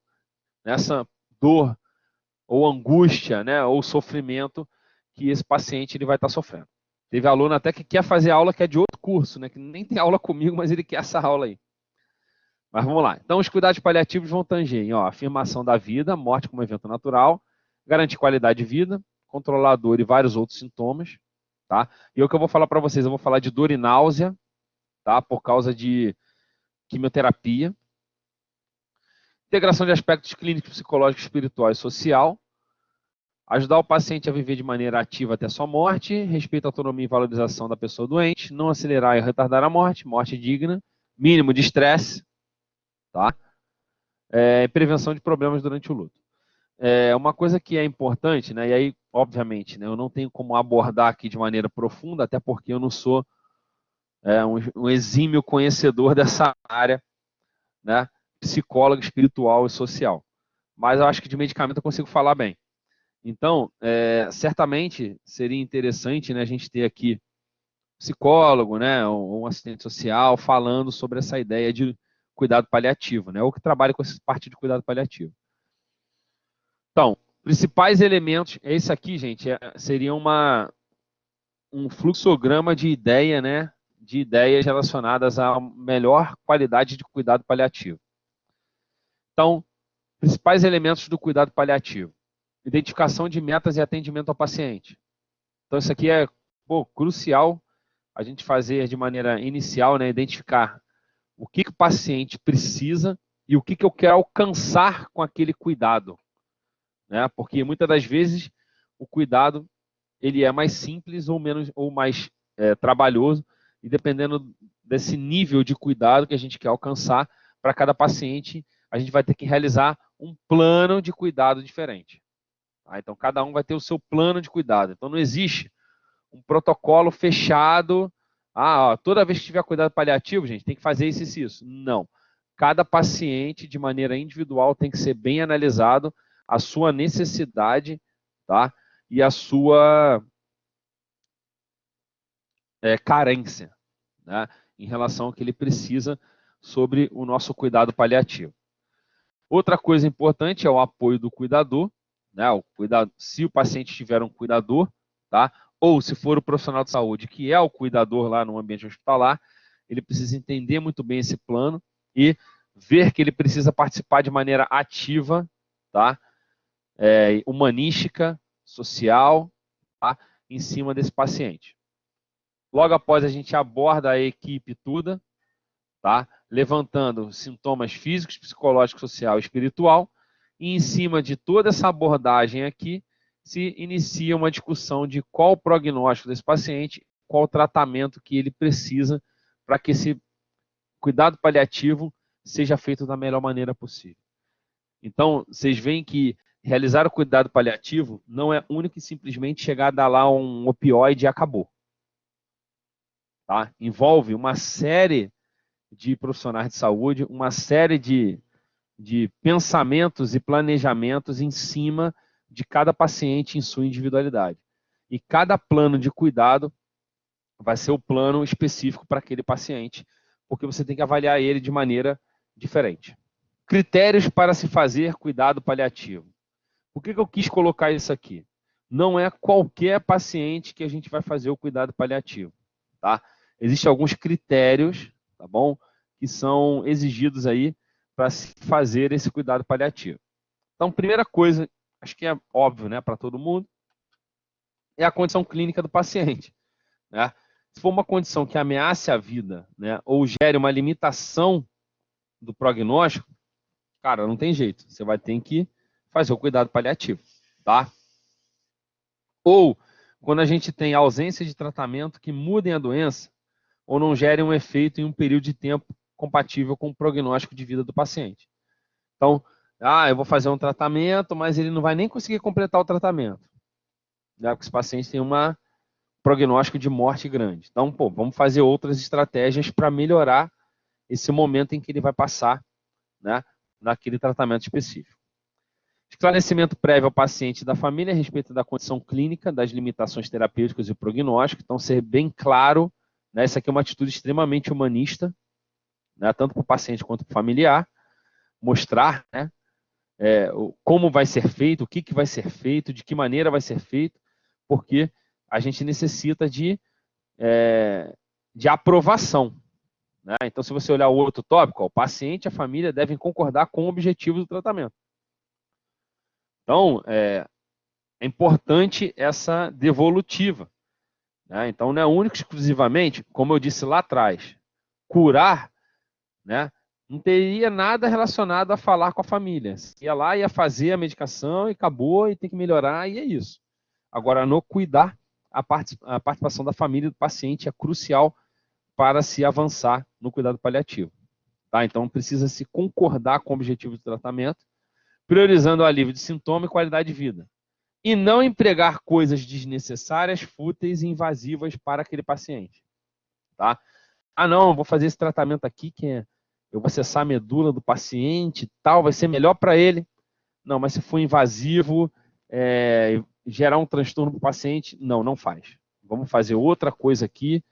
A: ou angústia, né, ou sofrimento que esse paciente ele vai estar sofrendo. Teve aluno até que quer fazer aula que é de outro curso, né, que nem tem aula comigo, mas ele quer essa aula aí. Mas vamos lá. Então, os cuidados paliativos vão tanger em afirmação da vida, morte como evento natural, garantir qualidade de vida, controlar a dor e vários outros sintomas. Tá? E o que eu vou falar para vocês, eu vou falar de dor e náusea, tá? Por causa de quimioterapia. Integração de aspectos clínicos, psicológicos, espiritual e social. Ajudar o paciente a viver de maneira ativa até sua morte. Respeito à autonomia e valorização da pessoa doente. Não acelerar e retardar a morte. Morte digna. Mínimo de estresse. Tá? Prevenção de problemas durante o luto. Uma coisa que é importante, né, e aí, obviamente, né, eu não tenho como abordar aqui de maneira profunda, até porque eu não sou um exímio conhecedor dessa área, né, psicólogo, espiritual e social. Mas eu acho que de medicamento eu consigo falar bem. Então, certamente seria interessante, né, a gente ter aqui psicólogo, né, ou um assistente social falando sobre essa ideia de cuidado paliativo, né, ou que trabalha com essa parte de cuidado paliativo. Então, principais elementos, esse aqui, gente, seria um fluxograma de ideia, né, de ideias relacionadas à melhor qualidade de cuidado paliativo. Então, principais elementos do cuidado paliativo. Identificação de metas e atendimento ao paciente. Então, isso aqui é crucial a gente fazer de maneira inicial, né, identificar o que o paciente precisa e o que eu quero alcançar com aquele cuidado. Né? Porque muitas das vezes o cuidado ele é mais simples ou mais trabalhoso, e dependendo desse nível de cuidado que a gente quer alcançar, para cada paciente, a gente vai ter que realizar um plano de cuidado diferente. Tá? Então, cada um vai ter o seu plano de cuidado. Então, não existe um protocolo fechado. Toda vez que tiver cuidado paliativo, gente, tem que fazer isso e isso. Não. Cada paciente, de maneira individual, tem que ser bem analisado a sua necessidade, tá? E a sua carência, né? Em relação ao que ele precisa sobre o nosso cuidado paliativo. Outra coisa importante é o apoio do cuidador, né? Se o paciente tiver um cuidador, tá? Ou se for o profissional de saúde que é o cuidador lá no ambiente hospitalar, ele precisa entender muito bem esse plano e ver que ele precisa participar de maneira ativa, tá? Humanística, social, tá? Em cima desse paciente. Logo após, a gente aborda a equipe toda, tá? Levantando sintomas físicos, psicológicos, social e espiritual. E em cima de toda essa abordagem aqui, se inicia uma discussão de qual o prognóstico desse paciente, qual o tratamento que ele precisa para que esse cuidado paliativo seja feito da melhor maneira possível. Então, vocês veem que realizar o cuidado paliativo não é único e simplesmente chegar a dar lá um opioide e acabou. Tá? Envolve uma série de profissionais de saúde, uma série de pensamentos e planejamentos em cima de cada paciente em sua individualidade. E cada plano de cuidado vai ser o plano específico para aquele paciente, porque você tem que avaliar ele de maneira diferente. Critérios para se fazer cuidado paliativo. Por que eu quis colocar isso aqui? Não é qualquer paciente que a gente vai fazer o cuidado paliativo, tá? Existem alguns critérios, tá bom? Que são exigidos aí para se fazer esse cuidado paliativo. Então, primeira coisa, acho que é óbvio, né, para todo mundo, é a condição clínica do paciente, né? Se for uma condição que ameace a vida, né, ou gere uma limitação do prognóstico, cara, não tem jeito. Você vai ter que fazer o cuidado paliativo, tá? Ou quando a gente tem ausência de tratamento que mudem a doença ou não gerem um efeito em um período de tempo compatível com o prognóstico de vida do paciente. Então, eu vou fazer um tratamento, mas ele não vai nem conseguir completar o tratamento, né? Porque esse paciente tem um prognóstico de morte grande. Então, vamos fazer outras estratégias para melhorar esse momento em que ele vai passar, né, naquele tratamento específico. Esclarecimento prévio ao paciente e da família a respeito da condição clínica, das limitações terapêuticas e o prognóstico. Então, ser bem claro, né, essa aqui é uma atitude extremamente humanista, né, tanto para o paciente quanto para o familiar. mostrar, né, como vai ser feito, o que, que vai ser feito, de que maneira vai ser feito, porque a gente necessita de aprovação. Né? Então, se você olhar o outro tópico, ó, o paciente e a família devem concordar com o objetivo do tratamento. Então, é importante essa devolutiva. Né? Então, não é único exclusivamente, como eu disse lá atrás, curar, né? Não teria nada relacionado a falar com a família. Você ia lá, ia fazer a medicação e acabou, e tem que melhorar, e é isso. Agora, no cuidar, a participação da família e do paciente é crucial para se avançar no cuidado paliativo. Tá? Então, precisa se concordar com o objetivo do tratamento, priorizando o alívio de sintoma e qualidade de vida. E não empregar coisas desnecessárias, fúteis e invasivas para aquele paciente. Tá? Ah, não, vou fazer esse tratamento aqui, eu vou acessar a medula do paciente e tal, vai ser melhor para ele. Não, mas se for invasivo, gerar um transtorno para o paciente, não faz. Vamos fazer outra coisa aqui,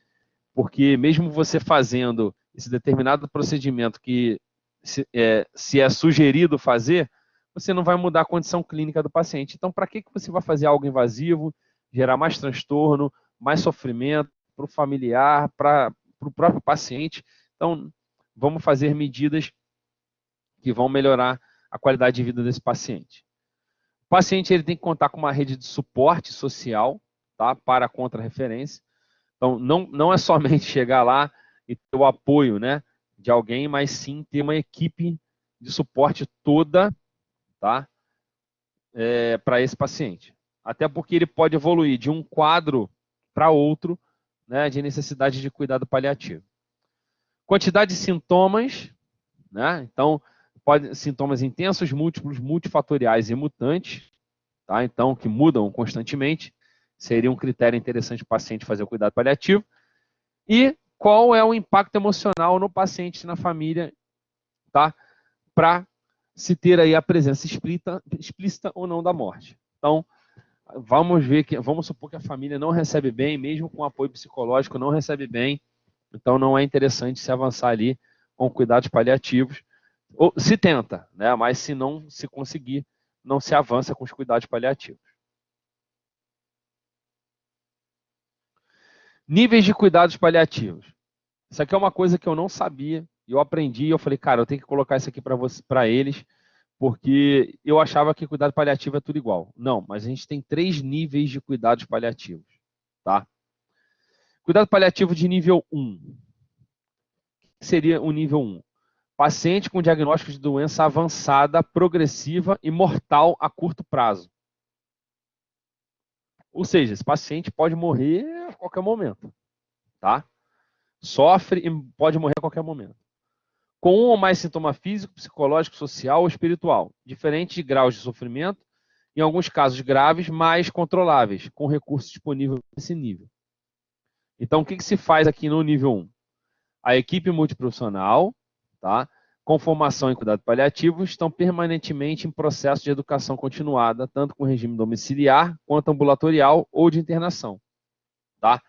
A: porque mesmo você fazendo esse determinado procedimento que se é sugerido fazer, você não vai mudar a condição clínica do paciente. Então, para que você vai fazer algo invasivo, gerar mais transtorno, mais sofrimento para o familiar, para o próprio paciente? Então, vamos fazer medidas que vão melhorar a qualidade de vida desse paciente. O paciente ele tem que contar com uma rede de suporte social, tá, para a contrarreferência. Então, não é somente chegar lá e ter o apoio, né, de alguém, mas sim ter uma equipe de suporte toda, tá, para esse paciente. Até porque ele pode evoluir de um quadro para outro, né, de necessidade de cuidado paliativo. Quantidade de sintomas, né? Então, sintomas intensos, múltiplos, multifatoriais e mutantes, tá? Então, que mudam constantemente, seria um critério interessante para o paciente fazer o cuidado paliativo. E qual é o impacto emocional no paciente e na família, tá? Para se ter aí a presença explícita ou não da morte. Então, vamos supor que a família não recebe bem, mesmo com apoio psicológico, não recebe bem, então não é interessante se avançar ali com cuidados paliativos. Ou se tenta, né? Mas se não se conseguir, não se avança com os cuidados paliativos. Níveis de cuidados paliativos. Isso aqui é uma coisa que eu não sabia, eu aprendi e eu falei, cara, eu tenho que colocar isso aqui para eles, porque eu achava que cuidado paliativo é tudo igual. Não, mas a gente tem 3 níveis de cuidados paliativos, tá? Cuidado paliativo de nível 1. O que seria o nível 1? Paciente com diagnóstico de doença avançada, progressiva e mortal a curto prazo. Ou seja, esse paciente pode morrer a qualquer momento, tá? Sofre e pode morrer a qualquer momento. Com um ou mais sintoma físico, psicológico, social ou espiritual, diferentes graus de sofrimento, em alguns casos graves, mas controláveis, com recursos disponíveis nesse nível. Então, o que se faz aqui no nível 1? A equipe multiprofissional, tá, com formação em cuidado paliativo, estão permanentemente em processo de educação continuada, tanto com regime domiciliar, quanto ambulatorial ou de internação. Tá?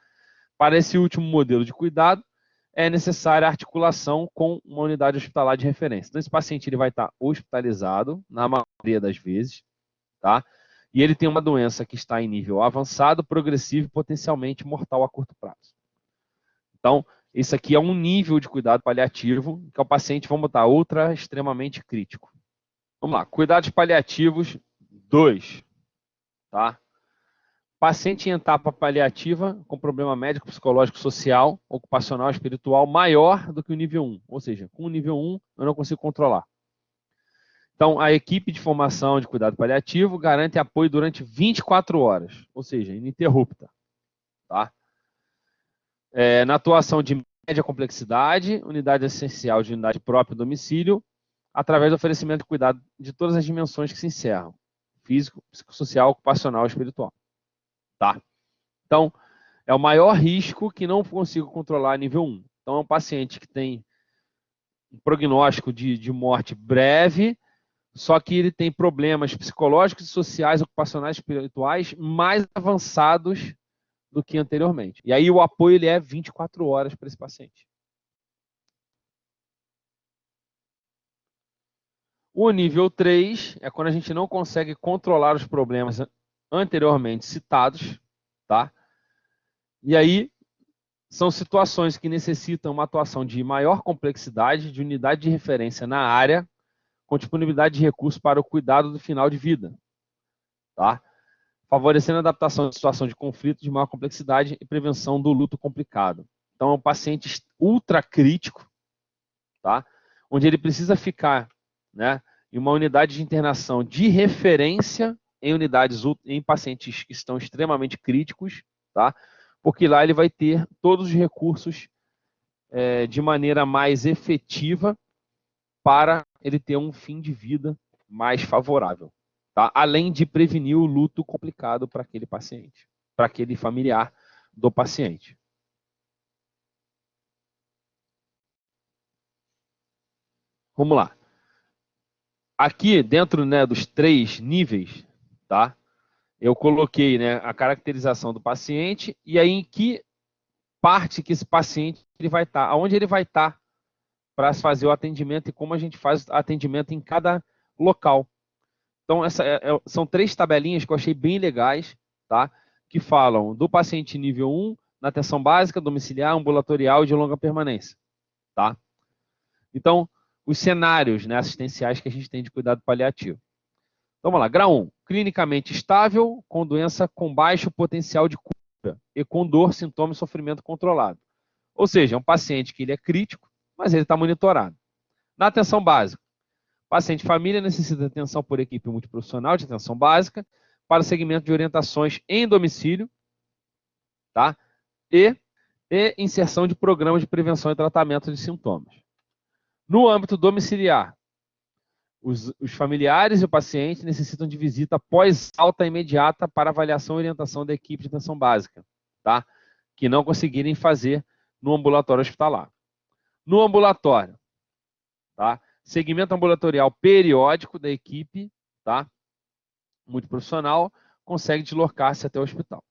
A: Para esse último modelo de cuidado, é necessária a articulação com uma unidade hospitalar de referência. Então, esse paciente ele vai estar hospitalizado, na maioria das vezes, tá? E ele tem uma doença que está em nível avançado, progressivo e potencialmente mortal a curto prazo. Então, isso aqui é um nível de cuidado paliativo, que é o paciente, vamos botar, ultra extremamente crítico. Vamos lá, cuidados paliativos 2, tá? Paciente em etapa paliativa com problema médico, psicológico, social, ocupacional, espiritual maior do que o nível 1. Ou seja, com o nível 1 eu não consigo controlar. Então, a equipe de formação de cuidado paliativo garante apoio durante 24 horas, ou seja, ininterrupta. Tá? Na atuação de média complexidade, unidade essencial de unidade própria do domicílio, através do oferecimento de cuidado de todas as dimensões que se encerram: físico, psicossocial, ocupacional e espiritual. Tá? Então, é o maior risco que não consigo controlar nível 1. Então, é um paciente que tem um prognóstico de morte breve, só que ele tem problemas psicológicos, sociais, ocupacionais, espirituais mais avançados do que anteriormente. E aí o apoio ele é 24 horas para esse paciente. O nível 3 é quando a gente não consegue controlar os problemas anteriormente citados, tá? E aí são situações que necessitam uma atuação de maior complexidade, de unidade de referência na área, com disponibilidade de recursos para o cuidado do final de vida, tá? Favorecendo a adaptação à situação de conflito de maior complexidade e prevenção do luto complicado. Então, é um paciente ultra crítico, tá? Onde ele precisa ficar, né, em uma unidade de internação de referência em pacientes que estão extremamente críticos, tá? Porque lá ele vai ter todos os recursos de maneira mais efetiva para ele ter um fim de vida mais favorável, tá? Além de prevenir o luto complicado para aquele paciente, para aquele familiar do paciente. Vamos lá. Aqui, dentro, né, dos 3 níveis, tá? Eu coloquei, né, a caracterização do paciente e aí em que parte que esse paciente ele vai estar, aonde ele vai estar para fazer o atendimento e como a gente faz atendimento em cada local. Então, são 3 tabelinhas que eu achei bem legais, tá? Que falam do paciente nível 1, na atenção básica, domiciliar, ambulatorial e de longa permanência, tá? Então, os cenários, né, assistenciais que a gente tem de cuidado paliativo. Então, vamos lá. Grau 1, clinicamente estável, com doença com baixo potencial de cura e com dor, sintoma e sofrimento controlado. Ou seja, é um paciente que ele é crítico, mas ele está monitorado. Na atenção básica, paciente família necessita de atenção por equipe multiprofissional de atenção básica para o segmento de orientações em domicílio, tá? E inserção de programas de prevenção e tratamento de sintomas. No âmbito domiciliar, os familiares e o paciente necessitam de visita pós-alta imediata para avaliação e orientação da equipe de atenção básica, tá? Que não conseguirem fazer no ambulatório hospitalar. No ambulatório, tá? Segmento ambulatorial periódico da equipe, tá? Multiprofissional, consegue deslocar-se até o hospital,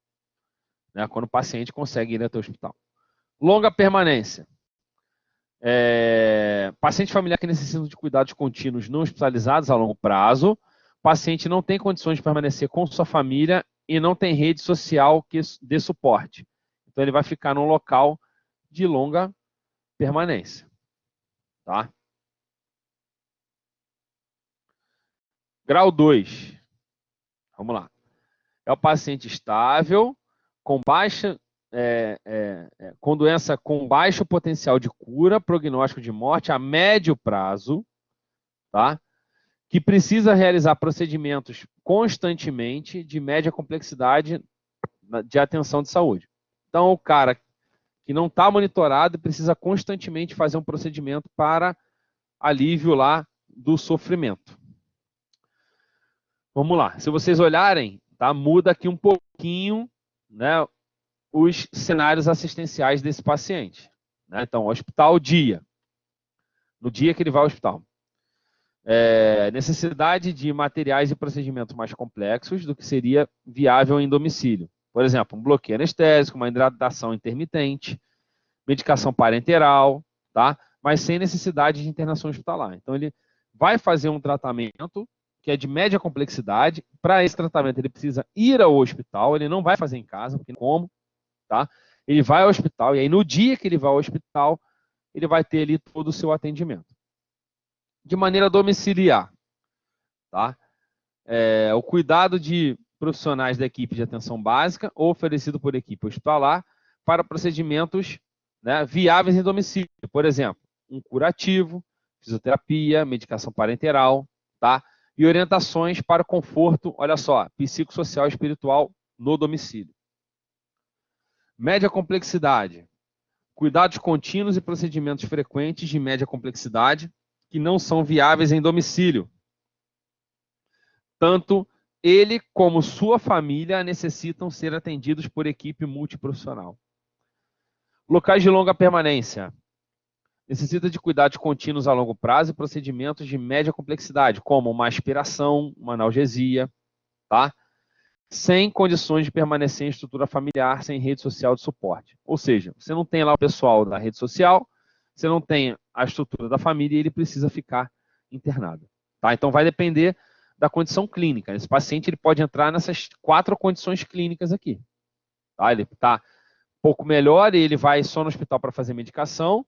A: né? Quando o paciente consegue ir até o hospital. Longa permanência. Paciente familiar que necessita de cuidados contínuos não hospitalizados a longo prazo. Paciente não tem condições de permanecer com sua família e não tem rede social que dê suporte. Então, ele vai ficar num local de longa permanência, tá? Grau 2. Vamos lá. É o paciente estável, com baixa... com doença com baixo potencial de cura, prognóstico de morte a médio prazo, tá? Que precisa realizar procedimentos constantemente de média complexidade de atenção de saúde. Então, o cara que não está monitorado precisa constantemente fazer um procedimento para alívio lá do sofrimento. Vamos lá. Se vocês olharem, tá? Muda aqui um pouquinho, né, os cenários assistenciais desse paciente, né? Então, hospital, dia. No dia que ele vai ao hospital. Necessidade de materiais e procedimentos mais complexos do que seria viável em domicílio. Por exemplo, um bloqueio anestésico, uma hidratação intermitente, medicação parenteral, tá? Mas sem necessidade de internação hospitalar. Então, ele vai fazer um tratamento que é de média complexidade. Para esse tratamento, ele precisa ir ao hospital, ele não vai fazer em casa, porque não como, tá? Ele vai ao hospital, e aí no dia que ele vai ao hospital, ele vai ter ali todo o seu atendimento. De maneira domiciliar, tá? O cuidado de profissionais da equipe de atenção básica, oferecido por equipe hospitalar, para procedimentos, né, viáveis em domicílio. Por exemplo, um curativo, fisioterapia, medicação parenteral, tá? E orientações para conforto, olha só, psicossocial e espiritual no domicílio. Média complexidade, cuidados contínuos e procedimentos frequentes de média complexidade que não são viáveis em domicílio. Tanto ele como sua família necessitam ser atendidos por equipe multiprofissional. Locais de longa permanência. Necessita de cuidados contínuos a longo prazo e procedimentos de média complexidade, como uma aspiração, uma analgesia, tá? Sem condições de permanecer em estrutura familiar, sem rede social de suporte. Ou seja, você não tem lá o pessoal da rede social, você não tem a estrutura da família e ele precisa ficar internado. Tá? Então vai depender da condição clínica. Esse paciente ele pode entrar nessas 4 condições clínicas aqui. Tá? Ele está um pouco melhor e ele vai só no hospital para fazer medicação.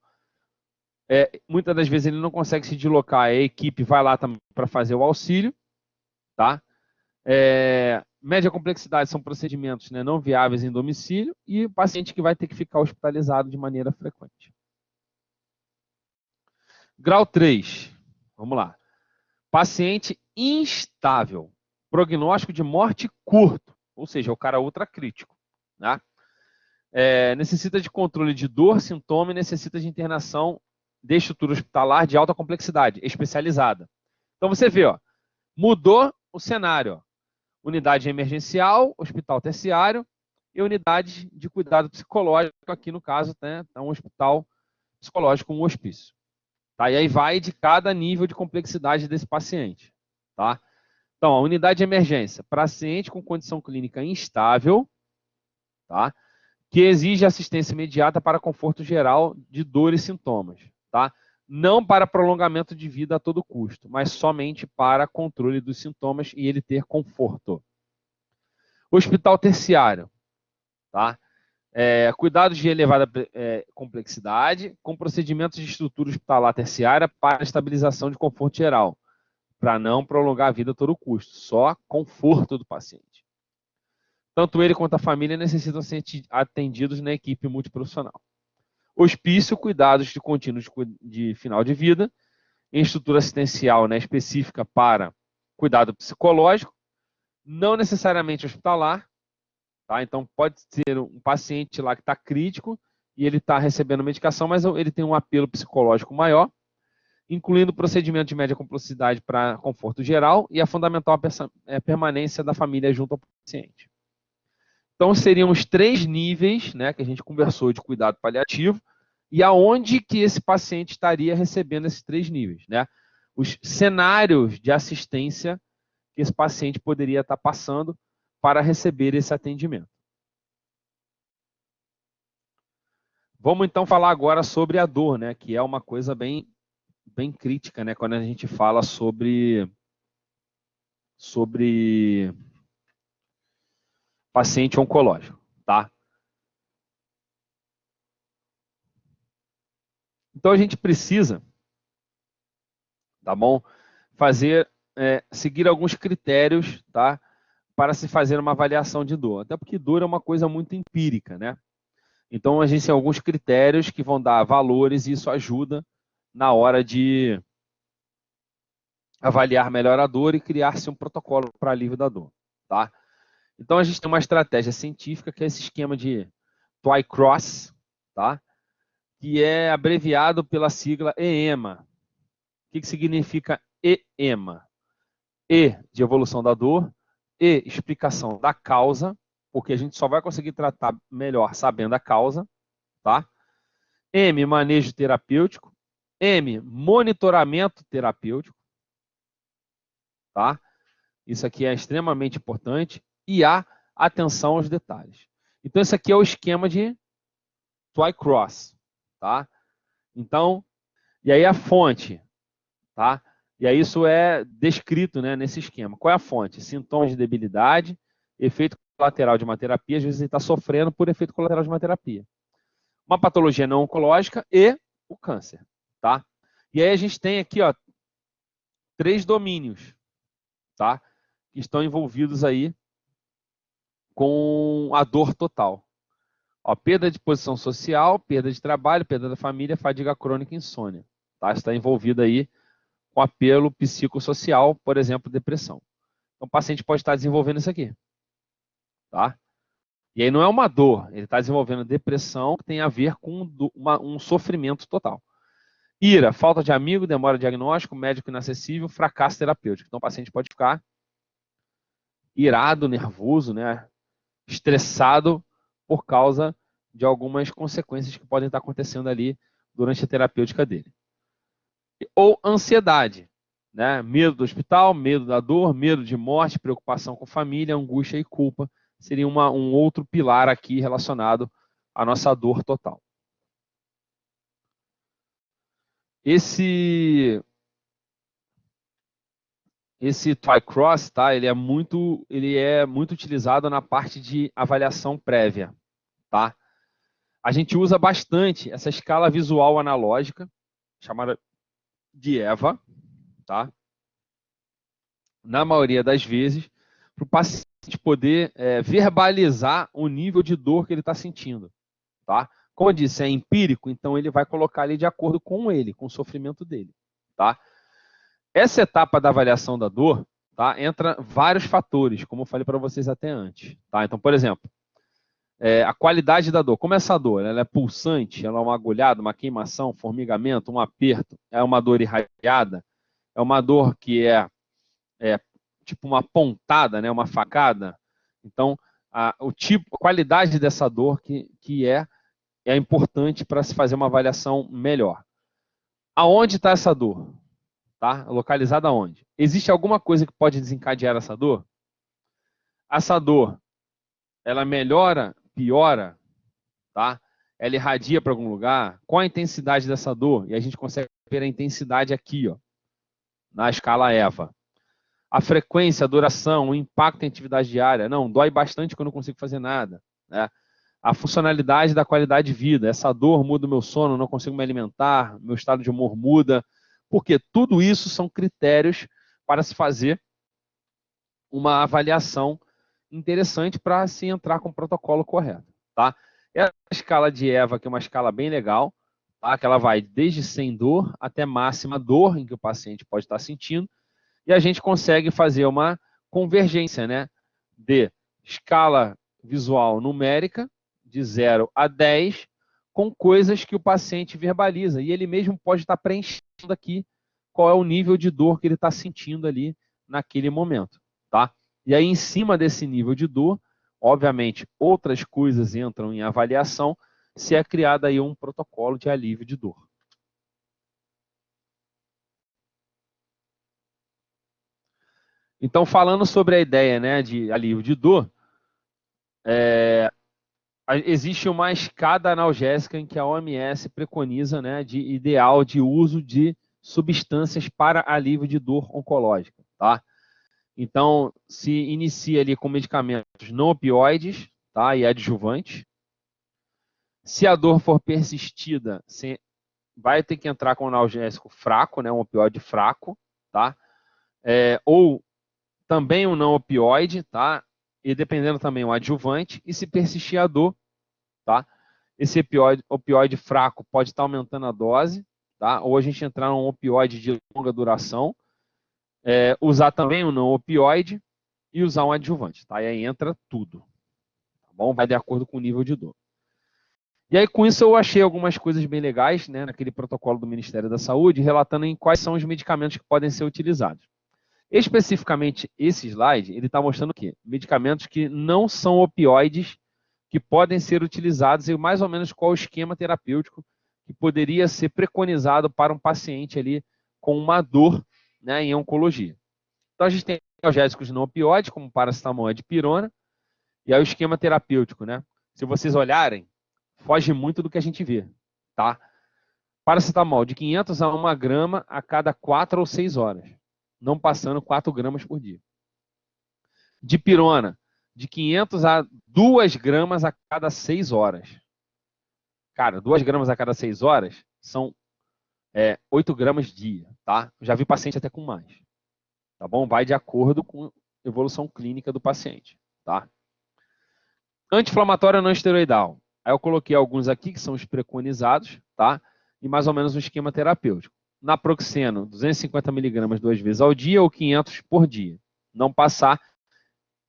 A: Muitas das vezes ele não consegue se deslocar, a equipe vai lá também para fazer o auxílio. Tá? Média complexidade são procedimentos, né, não viáveis em domicílio e o paciente que vai ter que ficar hospitalizado de maneira frequente. Grau 3, vamos lá. Paciente instável, prognóstico de morte curto, ou seja, o cara ultracrítico. Né? Necessita de controle de dor, sintoma e necessita de internação de estrutura hospitalar de alta complexidade, especializada. Então você vê, ó, mudou o cenário. Ó. Unidade emergencial, hospital terciário e unidade de cuidado psicológico, aqui no caso, né, é um hospital psicológico, um hospício. Tá? E aí vai de cada nível de complexidade desse paciente. Tá? Então, a unidade de emergência, paciente com condição clínica instável, tá? Que exige assistência imediata para conforto geral de dor e sintomas. Tá? Não para prolongamento de vida a todo custo, mas somente para controle dos sintomas e ele ter conforto. Hospital terciário, tá? Cuidados de elevada complexidade, com procedimentos de estrutura hospitalar terciária para estabilização de conforto geral, para não prolongar a vida a todo custo, só conforto do paciente. Tanto ele quanto a família necessitam ser atendidos na equipe multiprofissional. Hospício, cuidados de contínuos de final de vida, em estrutura assistencial, né, específica para cuidado psicológico, não necessariamente hospitalar. Tá? Então, pode ser um paciente lá que está crítico e ele está recebendo medicação, mas ele tem um apelo psicológico maior, incluindo procedimento de média complexidade para conforto geral e a fundamental permanência da família junto ao paciente. Então, seriam os 3 níveis, né, que a gente conversou de cuidado paliativo e aonde que esse paciente estaria recebendo esses 3 níveis. Né? Os cenários de assistência que esse paciente poderia estar passando para receber esse atendimento. Vamos então falar agora sobre a dor, né, que é uma coisa bem crítica, né, quando a gente fala sobre paciente oncológico, tá? Então a gente precisa, tá bom, seguir alguns critérios, tá, para se fazer uma avaliação de dor, até porque dor é uma coisa muito empírica, né? Então a gente tem alguns critérios que vão dar valores e isso ajuda na hora de avaliar melhor a dor e criar-se um protocolo para alívio da dor, tá? Então a gente tem uma estratégia científica que é esse esquema de Twycross, tá? Que é abreviado pela sigla EMA. O que significa EMA? E de evolução da dor, E explicação da causa, porque a gente só vai conseguir tratar melhor sabendo a causa, tá? M, manejo terapêutico. M, monitoramento terapêutico, tá? Isso aqui é extremamente importante. E A, atenção aos detalhes. Então, esse aqui é o esquema de Twycross, tá? Então, e aí a fonte, tá? E aí isso é descrito, né, nesse esquema. Qual é a fonte? Sintomas de debilidade, efeito colateral de uma terapia, às vezes ele está sofrendo por efeito colateral de uma terapia. Uma patologia não oncológica e o câncer, tá? E aí a gente tem aqui, ó, 3 domínios, tá? Que estão envolvidos aí com a dor total. Ó, perda de posição social, perda de trabalho, perda da família, fadiga crônica e insônia. Tá? Está envolvido aí com apelo psicossocial, por exemplo, depressão. Então o paciente pode estar desenvolvendo isso aqui. Tá? E aí não é uma dor, ele está desenvolvendo depressão que tem a ver com um sofrimento total. Ira, falta de amigo, demora de diagnóstico, médico inacessível, fracasso terapêutico. Então o paciente pode ficar irado, nervoso, né? Estressado por causa de algumas consequências que podem estar acontecendo ali durante a terapêutica dele. Ou ansiedade, né? Medo do hospital, medo da dor, medo de morte, preocupação com família, angústia e culpa. Seria um outro pilar aqui relacionado à nossa dor total. esse Twycross, tá? Ele é muito utilizado na parte de avaliação prévia, tá? A gente usa bastante essa escala visual analógica, chamada de EVA, tá? Na maioria das vezes, para o paciente poder verbalizar o nível de dor que ele está sentindo, tá? Como eu disse, é empírico, então ele vai colocar ali de acordo com ele, com o sofrimento dele, tá? Essa etapa da avaliação da dor, tá? Entra vários fatores, como eu falei para vocês até antes, tá? Então, por exemplo, a qualidade da dor. Como é essa dor? Ela é pulsante? Ela é uma agulhada, uma queimação, formigamento, um aperto? É uma dor irradiada? É uma dor que é tipo uma pontada, né? Uma facada? Então, a qualidade dessa dor que é importante para se fazer uma avaliação melhor. Aonde está essa dor? Tá? Localizada onde? Existe alguma coisa que pode desencadear essa dor? Essa dor, ela melhora, piora, tá? Ela irradia para algum lugar? Qual a intensidade dessa dor? E a gente consegue ver a intensidade aqui, ó, na escala EVA. A frequência, a duração, o impacto em atividade diária. Não, dói bastante quando eu não consigo fazer nada, né? A funcionalidade da qualidade de vida. Essa dor muda o meu sono, não consigo me alimentar, meu estado de humor muda. Porque tudo isso são critérios para se fazer uma avaliação interessante para se entrar com o protocolo correto, tá? É a escala de EVA, que é uma escala bem legal, tá? Que ela vai desde sem dor até máxima dor em que o paciente pode estar sentindo, e a gente consegue fazer uma convergência, né, de escala visual numérica, de 0 a 10, com coisas que o paciente verbaliza, e ele mesmo pode estar preenchendo aqui qual é o nível de dor que ele está sentindo ali naquele momento, tá? E aí, em cima desse nível de dor, obviamente, outras coisas entram em avaliação, se é criado aí um protocolo de alívio de dor. Então, falando sobre a ideia, né, de alívio de dor, existe uma escada analgésica em que a OMS preconiza, né, de ideal de uso de substâncias para alívio de dor oncológica, tá? Então, se inicia ali com medicamentos não opioides, tá, e adjuvantes. Se a dor for persistida, vai ter que entrar com um analgésico fraco, né, um opioide fraco, tá? Ou também um não opioide, tá? E dependendo também um adjuvante. E se persistir a dor, tá? Esse opioide fraco pode estar aumentando a dose, tá? Ou a gente entrar num opioide de longa duração, usar também um não opioide e usar um adjuvante, tá? E aí entra tudo, tá bom? Vai de acordo com o nível de dor. E aí, com isso, eu achei algumas coisas bem legais, né, naquele protocolo do Ministério da Saúde, relatando em quais são os medicamentos que podem ser utilizados. Especificamente, esse slide, ele está mostrando o quê? Medicamentos que não são opioides, que podem ser utilizados e mais ou menos qual o esquema terapêutico que poderia ser preconizado para um paciente ali com uma dor, né, em oncologia. Então, a gente tem analgésicos não opioides, como paracetamol e dipirona, e aí o esquema terapêutico, né? Se vocês olharem, foge muito do que a gente vê, tá? Paracetamol de 500 a 1 grama a cada 4 ou 6 horas, não passando 4 gramas por dia. Dipirona, de 500 a 2 gramas a cada 6 horas. Cara, 2 gramas a cada 6 horas são 8 gramas dia, tá? Já vi paciente até com mais, tá bom? Vai de acordo com a evolução clínica do paciente, tá? Anti-inflamatório não esteroidal. Aí eu coloquei alguns aqui que são os preconizados, tá? E mais ou menos um esquema terapêutico. Naproxeno, 250 miligramas 2 vezes ao dia ou 500 por dia. Não passar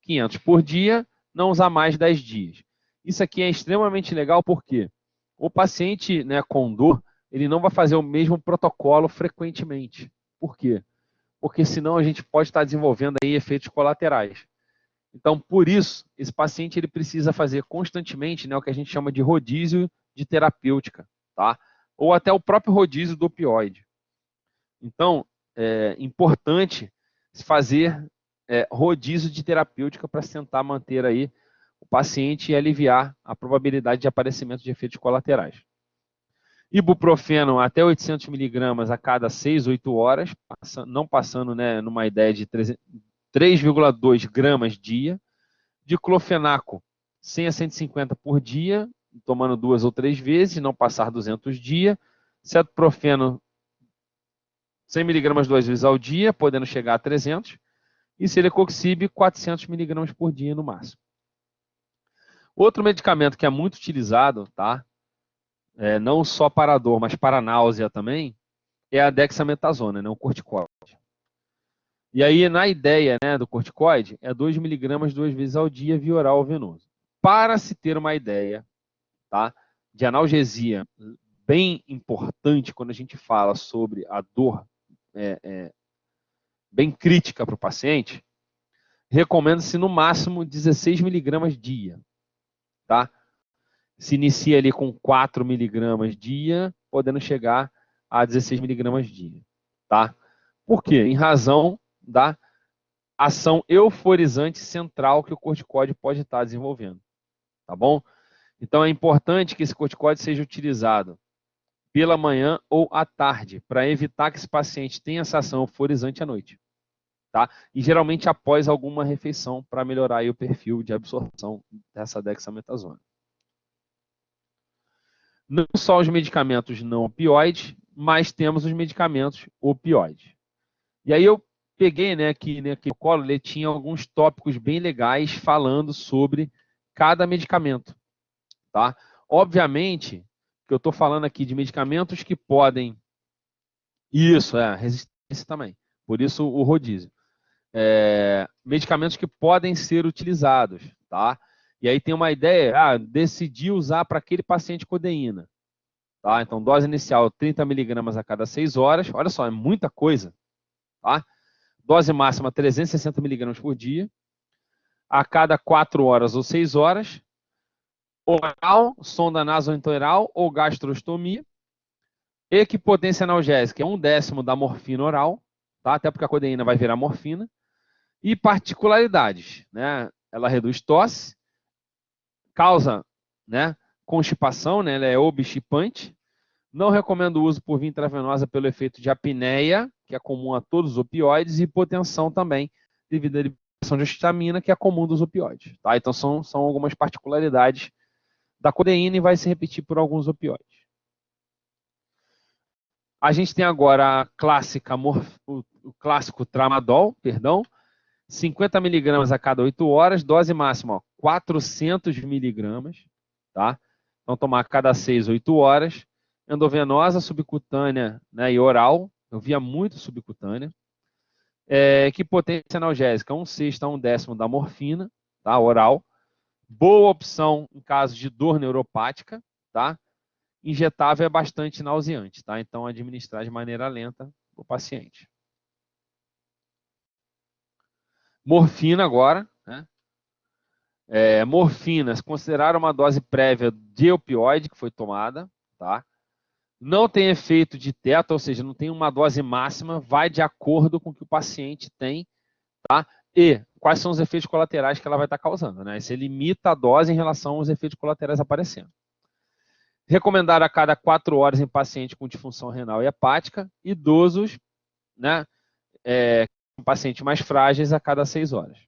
A: 500 por dia, não usar mais 10 dias. Isso aqui é extremamente legal porque o paciente, né, com dor, ele não vai fazer o mesmo protocolo frequentemente. Por quê? Porque senão a gente pode estar desenvolvendo aí efeitos colaterais. Então, por isso, esse paciente ele precisa fazer constantemente, né, o que a gente chama de rodízio de terapêutica, tá? Ou até o próprio rodízio do opioide. Então, é importante fazer rodízio de terapêutica para tentar manter aí o paciente e aliviar a probabilidade de aparecimento de efeitos colaterais. Ibuprofeno até 800 miligramas a cada 6, 8 horas, não passando, né, numa ideia de 3,2 gramas dia. Diclofenaco, 100 a 150 por dia, tomando 2 ou 3 vezes, não passar 200 dias. Cetoprofeno, 100 miligramas 2 vezes ao dia, podendo chegar a 300. E celecoxib, 400 miligramas por dia no máximo. Outro medicamento que é muito utilizado, tá? Não só para dor, mas para náusea também, é a dexametasona, né? O corticoide. E aí, na ideia, né, do corticoide, é 2 miligramas 2 vezes ao dia via oral ou venoso. Para se ter uma ideia, tá, de analgesia bem importante quando a gente fala sobre a dor bem crítica para o paciente, recomenda-se no máximo 16 miligramas dia. Tá? Se inicia ali com 4 miligramas dia, podendo chegar a 16 miligramas dia. Tá? Por quê? Em razão da ação euforizante central que o corticóide pode estar desenvolvendo. Tá bom? Então é importante que esse corticóide seja utilizado pela manhã ou à tarde, para evitar que esse paciente tenha essa ação euforizante à noite. Tá? E geralmente após alguma refeição, para melhorar aí o perfil de absorção dessa dexametasona. Não só os medicamentos não opioides, mas temos os medicamentos opioides. E aí eu peguei, né, aqui no colo, ele tinha alguns tópicos bem legais falando sobre cada medicamento. Tá? Obviamente, que eu estou falando aqui de medicamentos que podem... Isso, resistência também. Por isso o rodízio. Medicamentos que podem ser utilizados, tá? E aí tem uma ideia, decidi usar para aquele paciente codeína. Tá? Então, dose inicial 30 miligramas a cada 6 horas. Olha só, é muita coisa. Tá? Dose máxima 360 miligramas por dia. A cada 4 horas ou 6 horas. Oral, sonda nasointeral ou gastrostomia. Equipotência analgésica é 1/10 da morfina oral. Tá? Até porque a codeína vai virar morfina. E particularidades, né? Ela reduz tosse, causa, né, constipação, né? Ela é obstipante. Não recomendo o uso por via intravenosa pelo efeito de apneia, que é comum a todos os opioides, e hipotensão também, devido à liberação de histamina, que é comum dos opioides. Tá? Então são algumas particularidades da codeína e vai se repetir por alguns opioides. A gente tem agora a clássica, o clássico tramadol, 50 miligramas a cada 8 horas, dose máxima 400 miligramas, tá? Então tomar a cada 6, 8 horas. Endovenosa, subcutânea, né, e oral, eu via muito subcutânea. Equipotência analgésica, 1/6 a 1/10 da morfina, tá? Oral. Boa opção em caso de dor neuropática, tá? Injetável é bastante nauseante, tá? Então administrar de maneira lenta para o paciente. Morfina agora, né? Morfina, se considerar uma dose prévia de opioide que foi tomada, tá? Não tem efeito de teto, ou seja, não tem uma dose máxima, vai de acordo com o que o paciente tem, tá? E quais são os efeitos colaterais que ela vai estar causando, né? Você limita a dose em relação aos efeitos colaterais aparecendo. Recomendar a cada 4 horas em paciente com disfunção renal e hepática, idosos, né? Pacientes mais frágeis a cada 6 horas.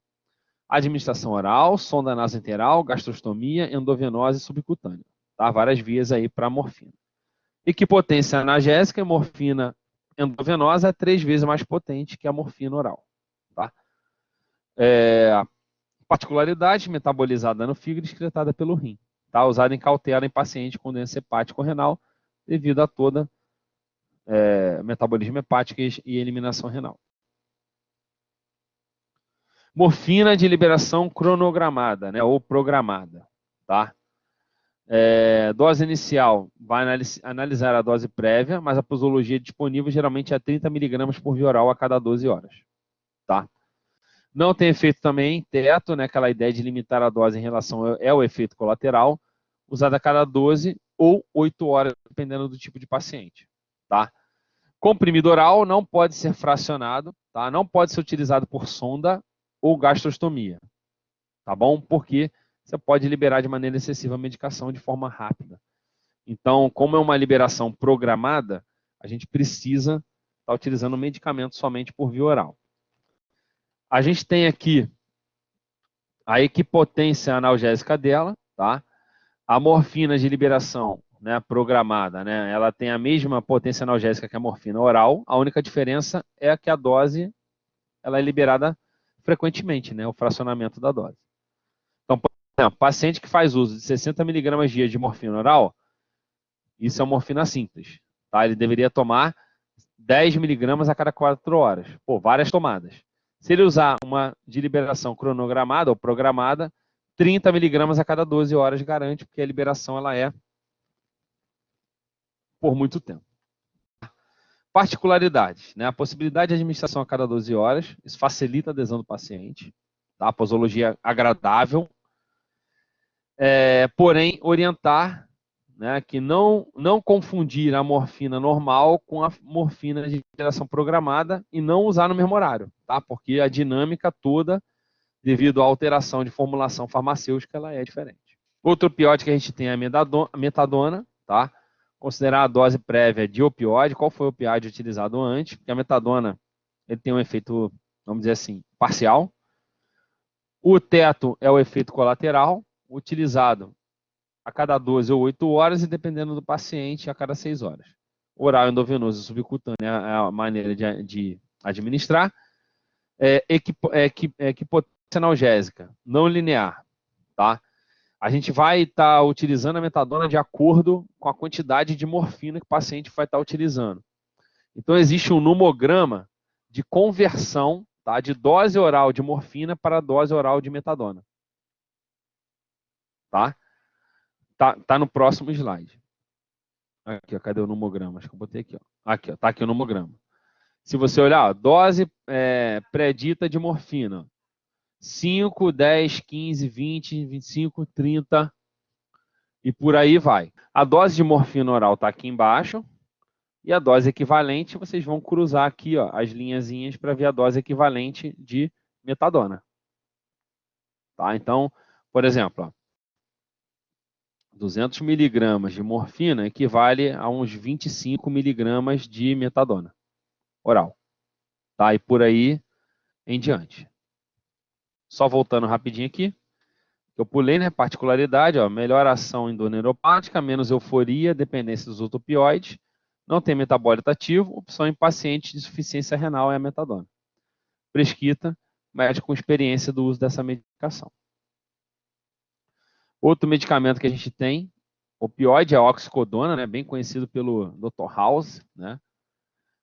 A: Administração oral, sonda nasointeral, gastrostomia, endovenose e subcutânea. Tá? Várias vias aí para morfina. Equipotência analgésica e morfina endovenosa é 3 vezes mais potente que a morfina oral. Tá? Particularidade, metabolizada no fígado e excretada pelo rim. Tá? Usada em cautela em paciente com doença hepático-renal devido a toda metabolismo hepático e eliminação renal. Morfina de liberação cronogramada, né, ou programada. Tá? Dose inicial, vai analisar a dose prévia, mas a posologia disponível geralmente é 30 miligramas por via oral a cada 12 horas. Tá? Não tem efeito também teto, né, aquela ideia de limitar a dose em relação ao efeito colateral, usada a cada 12 ou 8 horas, dependendo do tipo de paciente. Tá? Comprimido oral não pode ser fracionado, tá? Não pode ser utilizado por sonda ou gastrostomia. Tá bom? Porque você pode liberar de maneira excessiva a medicação de forma rápida. Então, como é uma liberação programada, a gente precisa estar utilizando o medicamento somente por via oral. A gente tem aqui a equipotência analgésica dela, tá? A morfina de liberação, né, programada, né, ela tem a mesma potência analgésica que a morfina oral, a única diferença é que a dose ela é liberada frequentemente, né, o fracionamento da dose. Então, por exemplo, paciente que faz uso de 60 mg dia de morfina oral, isso é morfina simples, tá? Ele deveria tomar 10 mg a cada 4 horas, pô, várias tomadas. Se ele usar uma de liberação cronogramada ou programada, 30 mg a cada 12 horas garante, porque a liberação ela é por muito tempo. Particularidades, né? A possibilidade de administração a cada 12 horas, isso facilita a adesão do paciente, tá? A posologia agradável, porém orientar, né, que não confundir a morfina normal com a morfina de liberação programada e não usar no mesmo horário, tá? Porque a dinâmica toda, devido à alteração de formulação farmacêutica, ela é diferente. Outro opioide que a gente tem é a metadona, tá? Considerar a dose prévia de opioide, qual foi o opioide utilizado antes, porque a metadona ele tem um efeito, vamos dizer assim, parcial. O teto é o efeito colateral, utilizado a cada 12 ou 8 horas e, dependendo do paciente, a cada 6 horas. Oral, endovenoso e subcutâneo é a maneira de administrar. Equipotência analgésica, não linear, tá? A gente vai estar utilizando a metadona de acordo com a quantidade de morfina que o paciente vai estar utilizando. Então, existe um numograma de conversão, tá, de dose oral de morfina para dose oral de metadona. Tá? Tá no próximo slide. Aqui, ó, cadê o numograma? Acho que eu botei aqui. Ó. Aqui, ó, tá aqui o numograma. Se você olhar, ó, dose predita de morfina. 5, 10, 15, 20, 25, 30 e por aí vai. A dose de morfina oral está aqui embaixo e a dose equivalente, vocês vão cruzar aqui, ó, as linhazinhas para ver a dose equivalente de metadona. Tá? Então, por exemplo, ó, 200 miligramas de morfina equivale a uns 25 miligramas de metadona oral. Tá? E por aí em diante. Só voltando rapidinho aqui. Eu pulei, né? Particularidade, ó, melhor ação endoneuropática, menos euforia, dependência dos outros opioides, não tem metabólito ativo, opção em paciente de insuficiência renal é a metadona. Prescrita, médico com experiência do uso dessa medicação. Outro medicamento que a gente tem, opioide, é a oxicodona, né? Bem conhecido pelo Dr. House, né?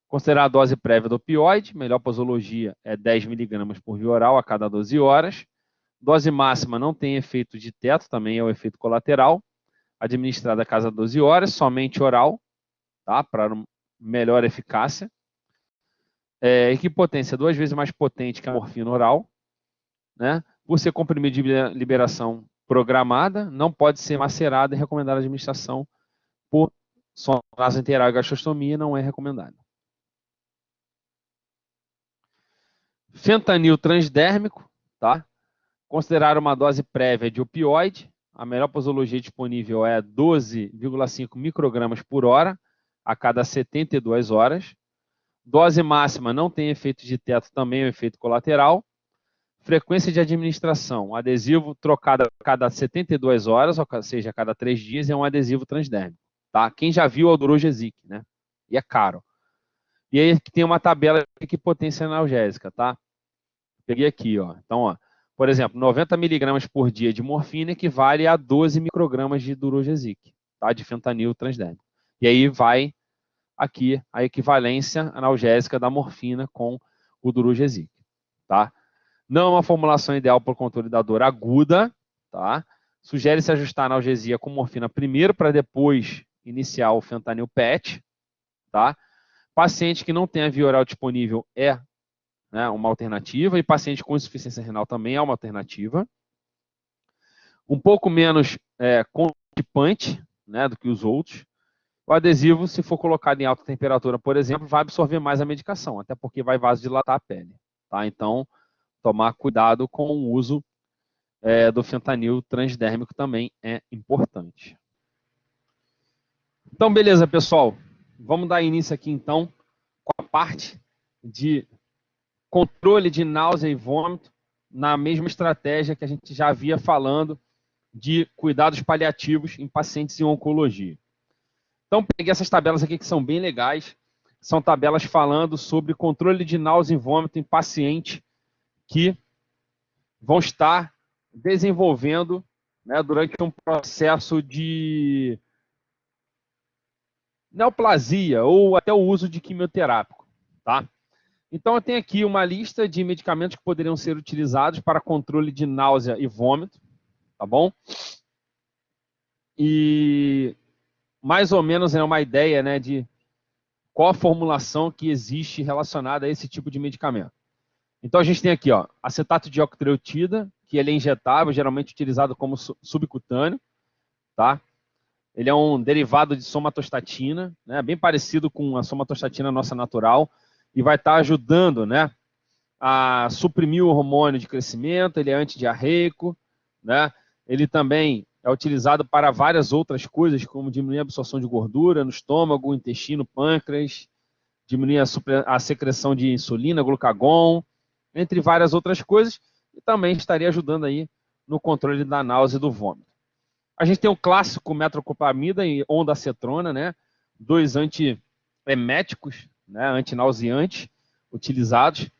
A: Considerar a dose prévia do opioide, melhor posologia é 10 mg por via oral a cada 12 horas. Dose máxima não tem efeito de teto, também é o efeito colateral. Administrada a cada 12 horas, somente oral, tá? Para melhor eficácia. Equipotência 2 vezes mais potente que a morfina oral, né? Por ser comprimido de liberação programada, não pode ser macerada e recomendada a administração por sonda nasointeral e gastrostomia, não é recomendado. Fentanil transdérmico, tá? Considerar uma dose prévia de opioide, a melhor posologia disponível é 12,5 microgramas por hora a cada 72 horas. Dose máxima não tem efeito de teto, também é um efeito colateral. Frequência de administração, adesivo trocado a cada 72 horas, ou seja, a cada 3 dias, é um adesivo transdérmico. Tá? Quem já viu o Aldurogesic, né? E é caro. E aí tem uma tabela de equipotência analgésica, tá? Peguei aqui, ó. Então, ó, por exemplo, 90 miligramas por dia de morfina equivale a 12 microgramas de Durogesic, tá? De fentanil transdérmico. E aí vai aqui a equivalência analgésica da morfina com o Durogesic, tá? Não é uma formulação ideal para o controle da dor aguda, tá? Sugere-se ajustar a analgesia com morfina primeiro para depois iniciar o fentanil PET, tá? Paciente que não tem a via oral disponível é, né, uma alternativa, e paciente com insuficiência renal também é uma alternativa. Um pouco menos constipante, né, do que os outros. O adesivo, se for colocado em alta temperatura, por exemplo, vai absorver mais a medicação, até porque vai vasodilatar a pele. Tá? Então, tomar cuidado com o uso do fentanil transdérmico também é importante. Então, beleza, pessoal. Vamos dar início aqui, então, com a parte de controle de náusea e vômito, na mesma estratégia que a gente já havia falando de cuidados paliativos em pacientes em oncologia. Então, peguei essas tabelas aqui que são bem legais. São tabelas falando sobre controle de náusea e vômito em pacientes que vão estar desenvolvendo, né, durante um processo de neoplasia ou até o uso de quimioterápico, tá? Então, eu tenho aqui uma lista de medicamentos que poderiam ser utilizados para controle de náusea e vômito, tá bom? E mais ou menos é uma ideia, né, de qual a formulação que existe relacionada a esse tipo de medicamento. Então, a gente tem aqui, ó, acetato de octreotida, que ele é injetável, geralmente utilizado como subcutâneo, tá? Ele é um derivado de somatostatina, né, bem parecido com a somatostatina nossa natural, e vai estar ajudando, né, a suprimir o hormônio de crescimento. Ele é antidiarreico, né? Ele também é utilizado para várias outras coisas, como diminuir a absorção de gordura no estômago, intestino, pâncreas, diminuir a secreção de insulina, glucagon, entre várias outras coisas, e também estaria ajudando aí no controle da náusea e do vômito. A gente tem o clássico metoclopramida e ondansetrona, né? Dois antieméticos, né? Antinauseantes, utilizados,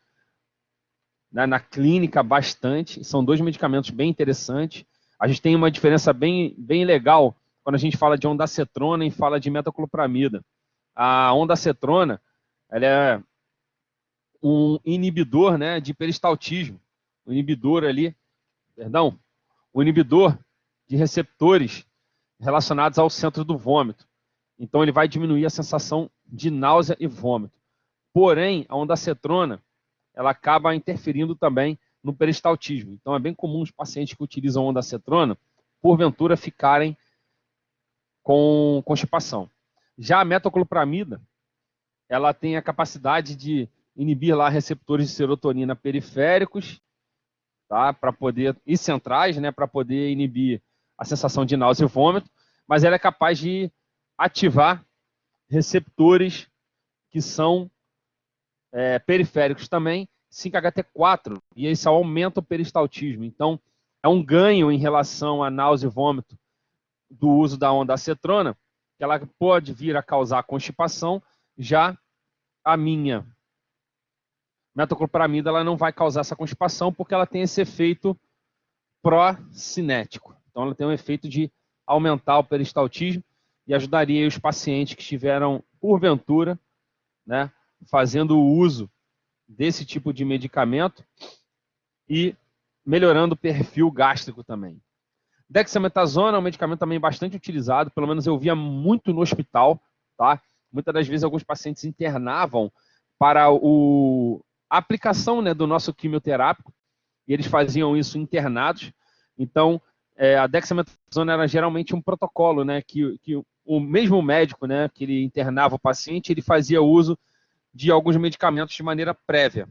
A: né, na clínica bastante. São dois medicamentos bem interessantes. A gente tem uma diferença bem legal quando a gente fala de ondansetrona e fala de metoclopramida. A ondansetrona, ela é um inibidor, né, de peristaltismo. Um inibidor ali, perdão, um inibidor de receptores relacionados ao centro do vômito. Então, ele vai diminuir a sensação de náusea e vômito. Porém, a ondansetrona, ela acaba interferindo também no peristaltismo. Então, é bem comum os pacientes que utilizam ondansetrona, porventura, ficarem com constipação. Já a metoclopramida, ela tem a capacidade de inibir lá receptores de serotonina periféricos, tá, para poder, e centrais, né, para poder inibir a sensação de náusea e vômito, mas ela é capaz de ativar receptores que são periféricos também, 5-HT4, e isso aumenta o peristaltismo. Então, é um ganho em relação à náusea e vômito do uso da ondansetrona, que ela pode vir a causar constipação. Já a minha metoclopramida, ela não vai causar essa constipação, porque ela tem esse efeito pró-cinético. Então, ela tem um efeito de aumentar o peristaltismo e ajudaria os pacientes que estiveram, porventura, né, fazendo o uso desse tipo de medicamento e melhorando o perfil gástrico também. Dexametasona é um medicamento também bastante utilizado, pelo menos eu via muito no hospital, tá? Muitas das vezes alguns pacientes internavam para a aplicação, né, do nosso quimioterápico, e eles faziam isso internados. Então, a dexametasona era geralmente um protocolo, né, que o mesmo médico, né, que ele internava o paciente, ele fazia uso de alguns medicamentos de maneira prévia.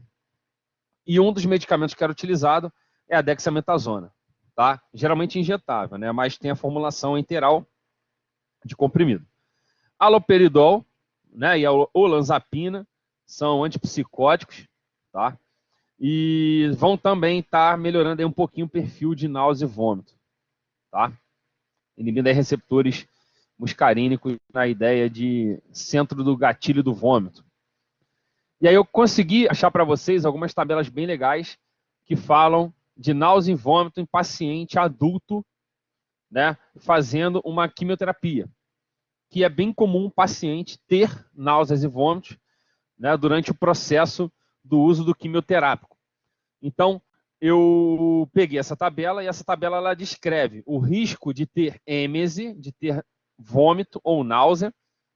A: E um dos medicamentos que era utilizado é a dexametasona, tá? Geralmente injetável, né, mas tem a formulação enteral de comprimido. Haloperidol, né, e a olanzapina são antipsicóticos, tá? E vão também estar melhorando aí um pouquinho o perfil de náusea e vômito, tá? Inibindo aí receptores muscarínicos na ideia de centro do gatilho do vômito. E aí eu consegui achar para vocês algumas tabelas bem legais que falam de náusea e vômito em paciente adulto, né, fazendo uma quimioterapia, que é bem comum o paciente ter náuseas e vômitos, né, durante o processo do uso do quimioterápico. Então, eu peguei essa tabela, e essa tabela ela descreve o risco de ter êmese, de ter vômito ou náusea,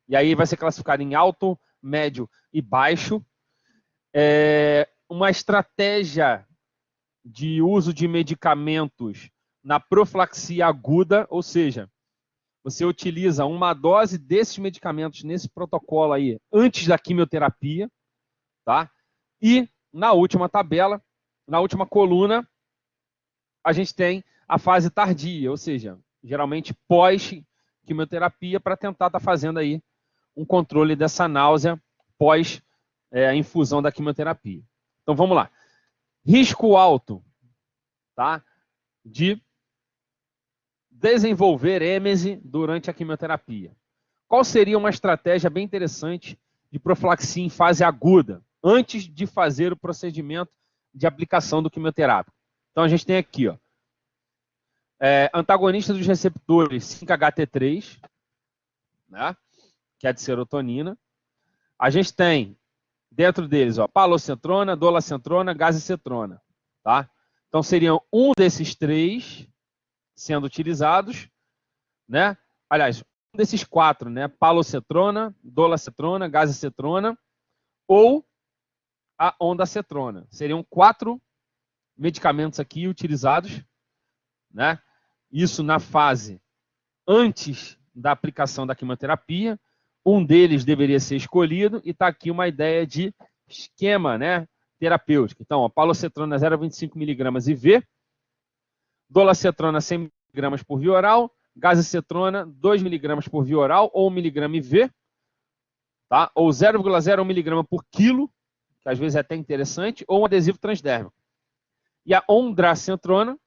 A: e aí vai ser classificado em alto, médio e baixo. Uma estratégia de uso de medicamentos na profilaxia aguda, ou seja, você utiliza uma dose desses medicamentos nesse protocolo aí antes da quimioterapia, tá? E na última tabela, na última coluna, a gente tem a fase tardia, ou seja, geralmente quimioterapia para tentar estar fazendo aí um controle dessa náusea pós a infusão da quimioterapia. Então vamos lá. Risco alto, tá? De desenvolver êmese durante a quimioterapia. Qual seria uma estratégia bem interessante de profilaxia em fase aguda, antes de fazer o procedimento de aplicação do quimioterápico? Então a gente tem aqui, ó, antagonista dos receptores 5-HT3, né, que é de serotonina. A gente tem dentro deles, ó, palocentrona, dolacentrona, gazicetrona, tá? Então seriam um desses três sendo utilizados, né? Aliás, um desses quatro, né? Palocetrona, dolacetrona, gazicetrona ou a ondacetrona. Seriam 4 medicamentos aqui utilizados, né? Isso na fase antes da aplicação da quimioterapia. Um deles deveria ser escolhido e está aqui uma ideia de esquema, né, terapêutico. Então, a palocetrona 0,25 mg IV, dolacetrona 100 mg por via oral, gazicetrona 2 mg por via oral ou 1 mg IV, tá? Ou 0,01 mg por quilo, que às vezes é até interessante, ou um adesivo transdérmico. E a ondracentrona,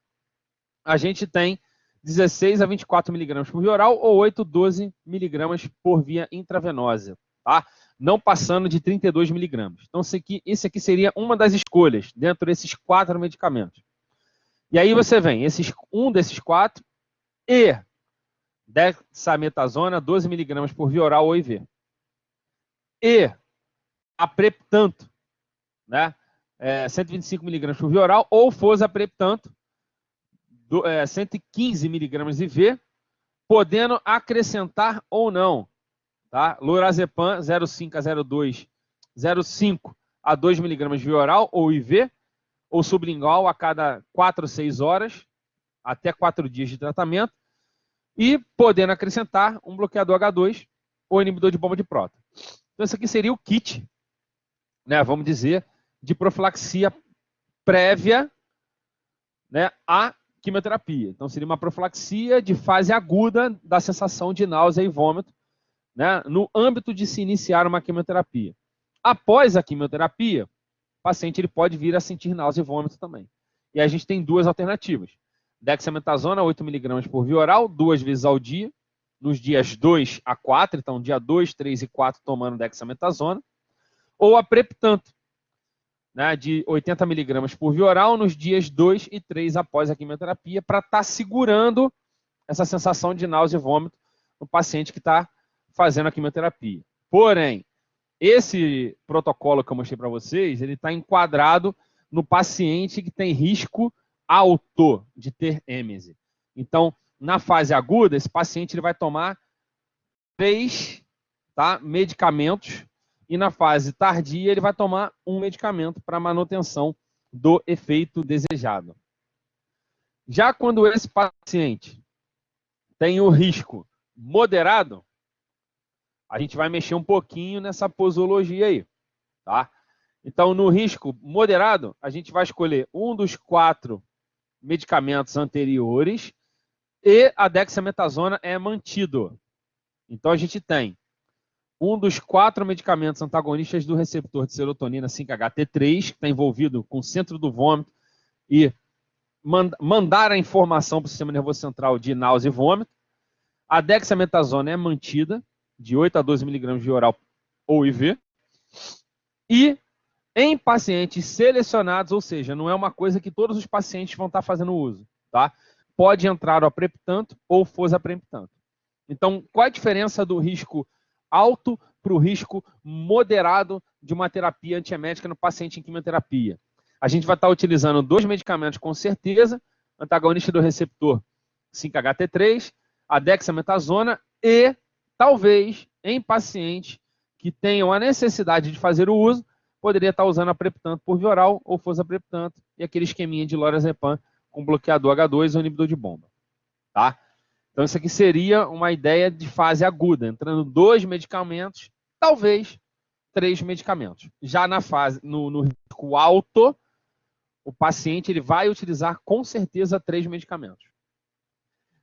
A: a gente tem 16 a 24 mg por via oral ou 8 a 12 mg por via intravenosa, tá? Não passando de 32 mg. Então, esse aqui seria uma das escolhas dentro desses 4 medicamentos. E aí você vem, um desses 4 e dexametasona 12 mg por via oral ou IV. E apreptanto, né? 125 mg por via oral ou fosapreptanto 115 mg IV, podendo acrescentar ou não, tá? Lorazepam 0,5 a 0,2, 0,5 a 2 mg via oral ou IV, ou sublingual a cada 4 ou 6 horas, até 4 dias de tratamento, e podendo acrescentar um bloqueador H2 ou inibidor de bomba de próton. Então, esse aqui seria o kit, né, vamos dizer, de profilaxia prévia, né, a quimioterapia. Então, seria uma profilaxia de fase aguda da sensação de náusea e vômito, né, no âmbito de se iniciar uma quimioterapia. Após a quimioterapia, o paciente ele pode vir a sentir náusea e vômito também. E aí a gente tem 2 alternativas. Dexametasona, 8 mg por via oral, 2 vezes ao dia, nos dias 2 a 4, então dia 2, 3 e 4 tomando dexametasona, ou a apreptanto, né, de 80 mg por via oral nos dias 2 e 3 após a quimioterapia, para estar segurando essa sensação de náusea e vômito no paciente que está fazendo a quimioterapia. Porém, esse protocolo que eu mostrei para vocês, ele está enquadrado no paciente que tem risco alto de ter êmese. Então, na fase aguda, esse paciente ele vai tomar 3, tá, medicamentos, e na fase tardia ele vai tomar um medicamento para manutenção do efeito desejado. Já quando esse paciente tem o risco moderado, a gente vai mexer um pouquinho nessa posologia aí, tá? Então, no risco moderado, a gente vai escolher um dos 4 medicamentos anteriores e a dexametasona é mantido. Então, a gente tem um dos 4 medicamentos antagonistas do receptor de serotonina 5-HT3, que está envolvido com o centro do vômito e mandar a informação para o sistema nervoso central de náusea e vômito. A dexametasona é mantida, de 8 a 12 mg de oral ou IV. E em pacientes selecionados, ou seja, não é uma coisa que todos os pacientes vão estar fazendo uso, tá? Pode entrar o apreptanto ou fosapreptanto. Então, qual a diferença do risco alto para o risco moderado de uma terapia antiemética no paciente em quimioterapia? A gente vai estar utilizando 2 medicamentos com certeza, antagonista do receptor 5-HT3, a dexametasona e, talvez, em pacientes que tenham a necessidade de fazer o uso, poderia estar usando apreptanto por via oral ou fosapreptanto e aquele esqueminha de lorazepam com bloqueador H2 ou inibidor de bomba, tá? Então, isso aqui seria uma ideia de fase aguda, entrando 2 medicamentos, talvez 3 medicamentos. Já na fase, no risco alto, o paciente ele vai utilizar com certeza 3 medicamentos.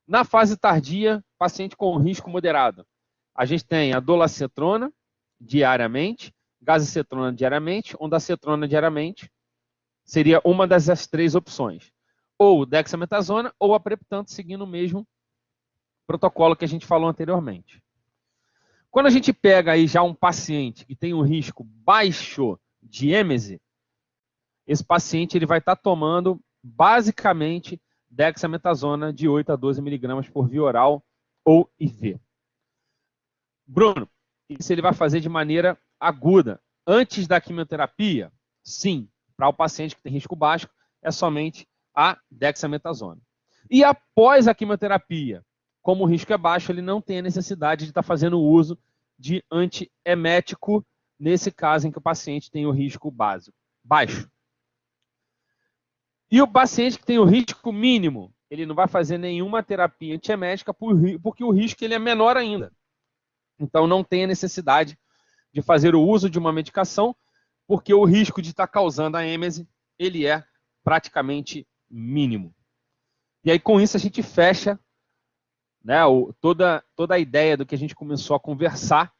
A: Na fase tardia, paciente com risco moderado, a gente tem a dolacetrona diariamente, gazacetrona diariamente, ondansetrona diariamente, seria uma das 3 opções. Ou dexametasona ou apreptante, seguindo o mesmo protocolo que a gente falou anteriormente. Quando a gente pega aí já um paciente que tem um risco baixo de êmese, esse paciente ele vai estar tomando basicamente dexametasona de 8 a 12 miligramas por via oral ou IV. Bruno, isso ele vai fazer de maneira aguda. Antes da quimioterapia? Sim. Para o paciente que tem risco baixo, é somente a dexametasona. E após a quimioterapia, como o risco é baixo, ele não tem a necessidade de estar fazendo uso de antiemético, nesse caso em que o paciente tem o risco baixo. E o paciente que tem o risco mínimo, ele não vai fazer nenhuma terapia antiemética porque o risco ele é menor ainda. Então não tem a necessidade de fazer o uso de uma medicação, porque o risco de estar causando a êmese, ele é praticamente mínimo. E aí com isso a gente fecha, né, toda a ideia do que a gente começou a conversar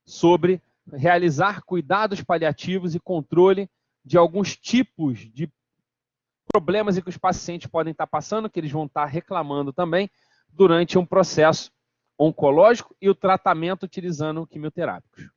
A: sobre realizar cuidados paliativos e controle de alguns tipos de problemas em que os pacientes podem estar passando, que eles vão estar reclamando também durante um processo oncológico e o tratamento utilizando quimioterápicos.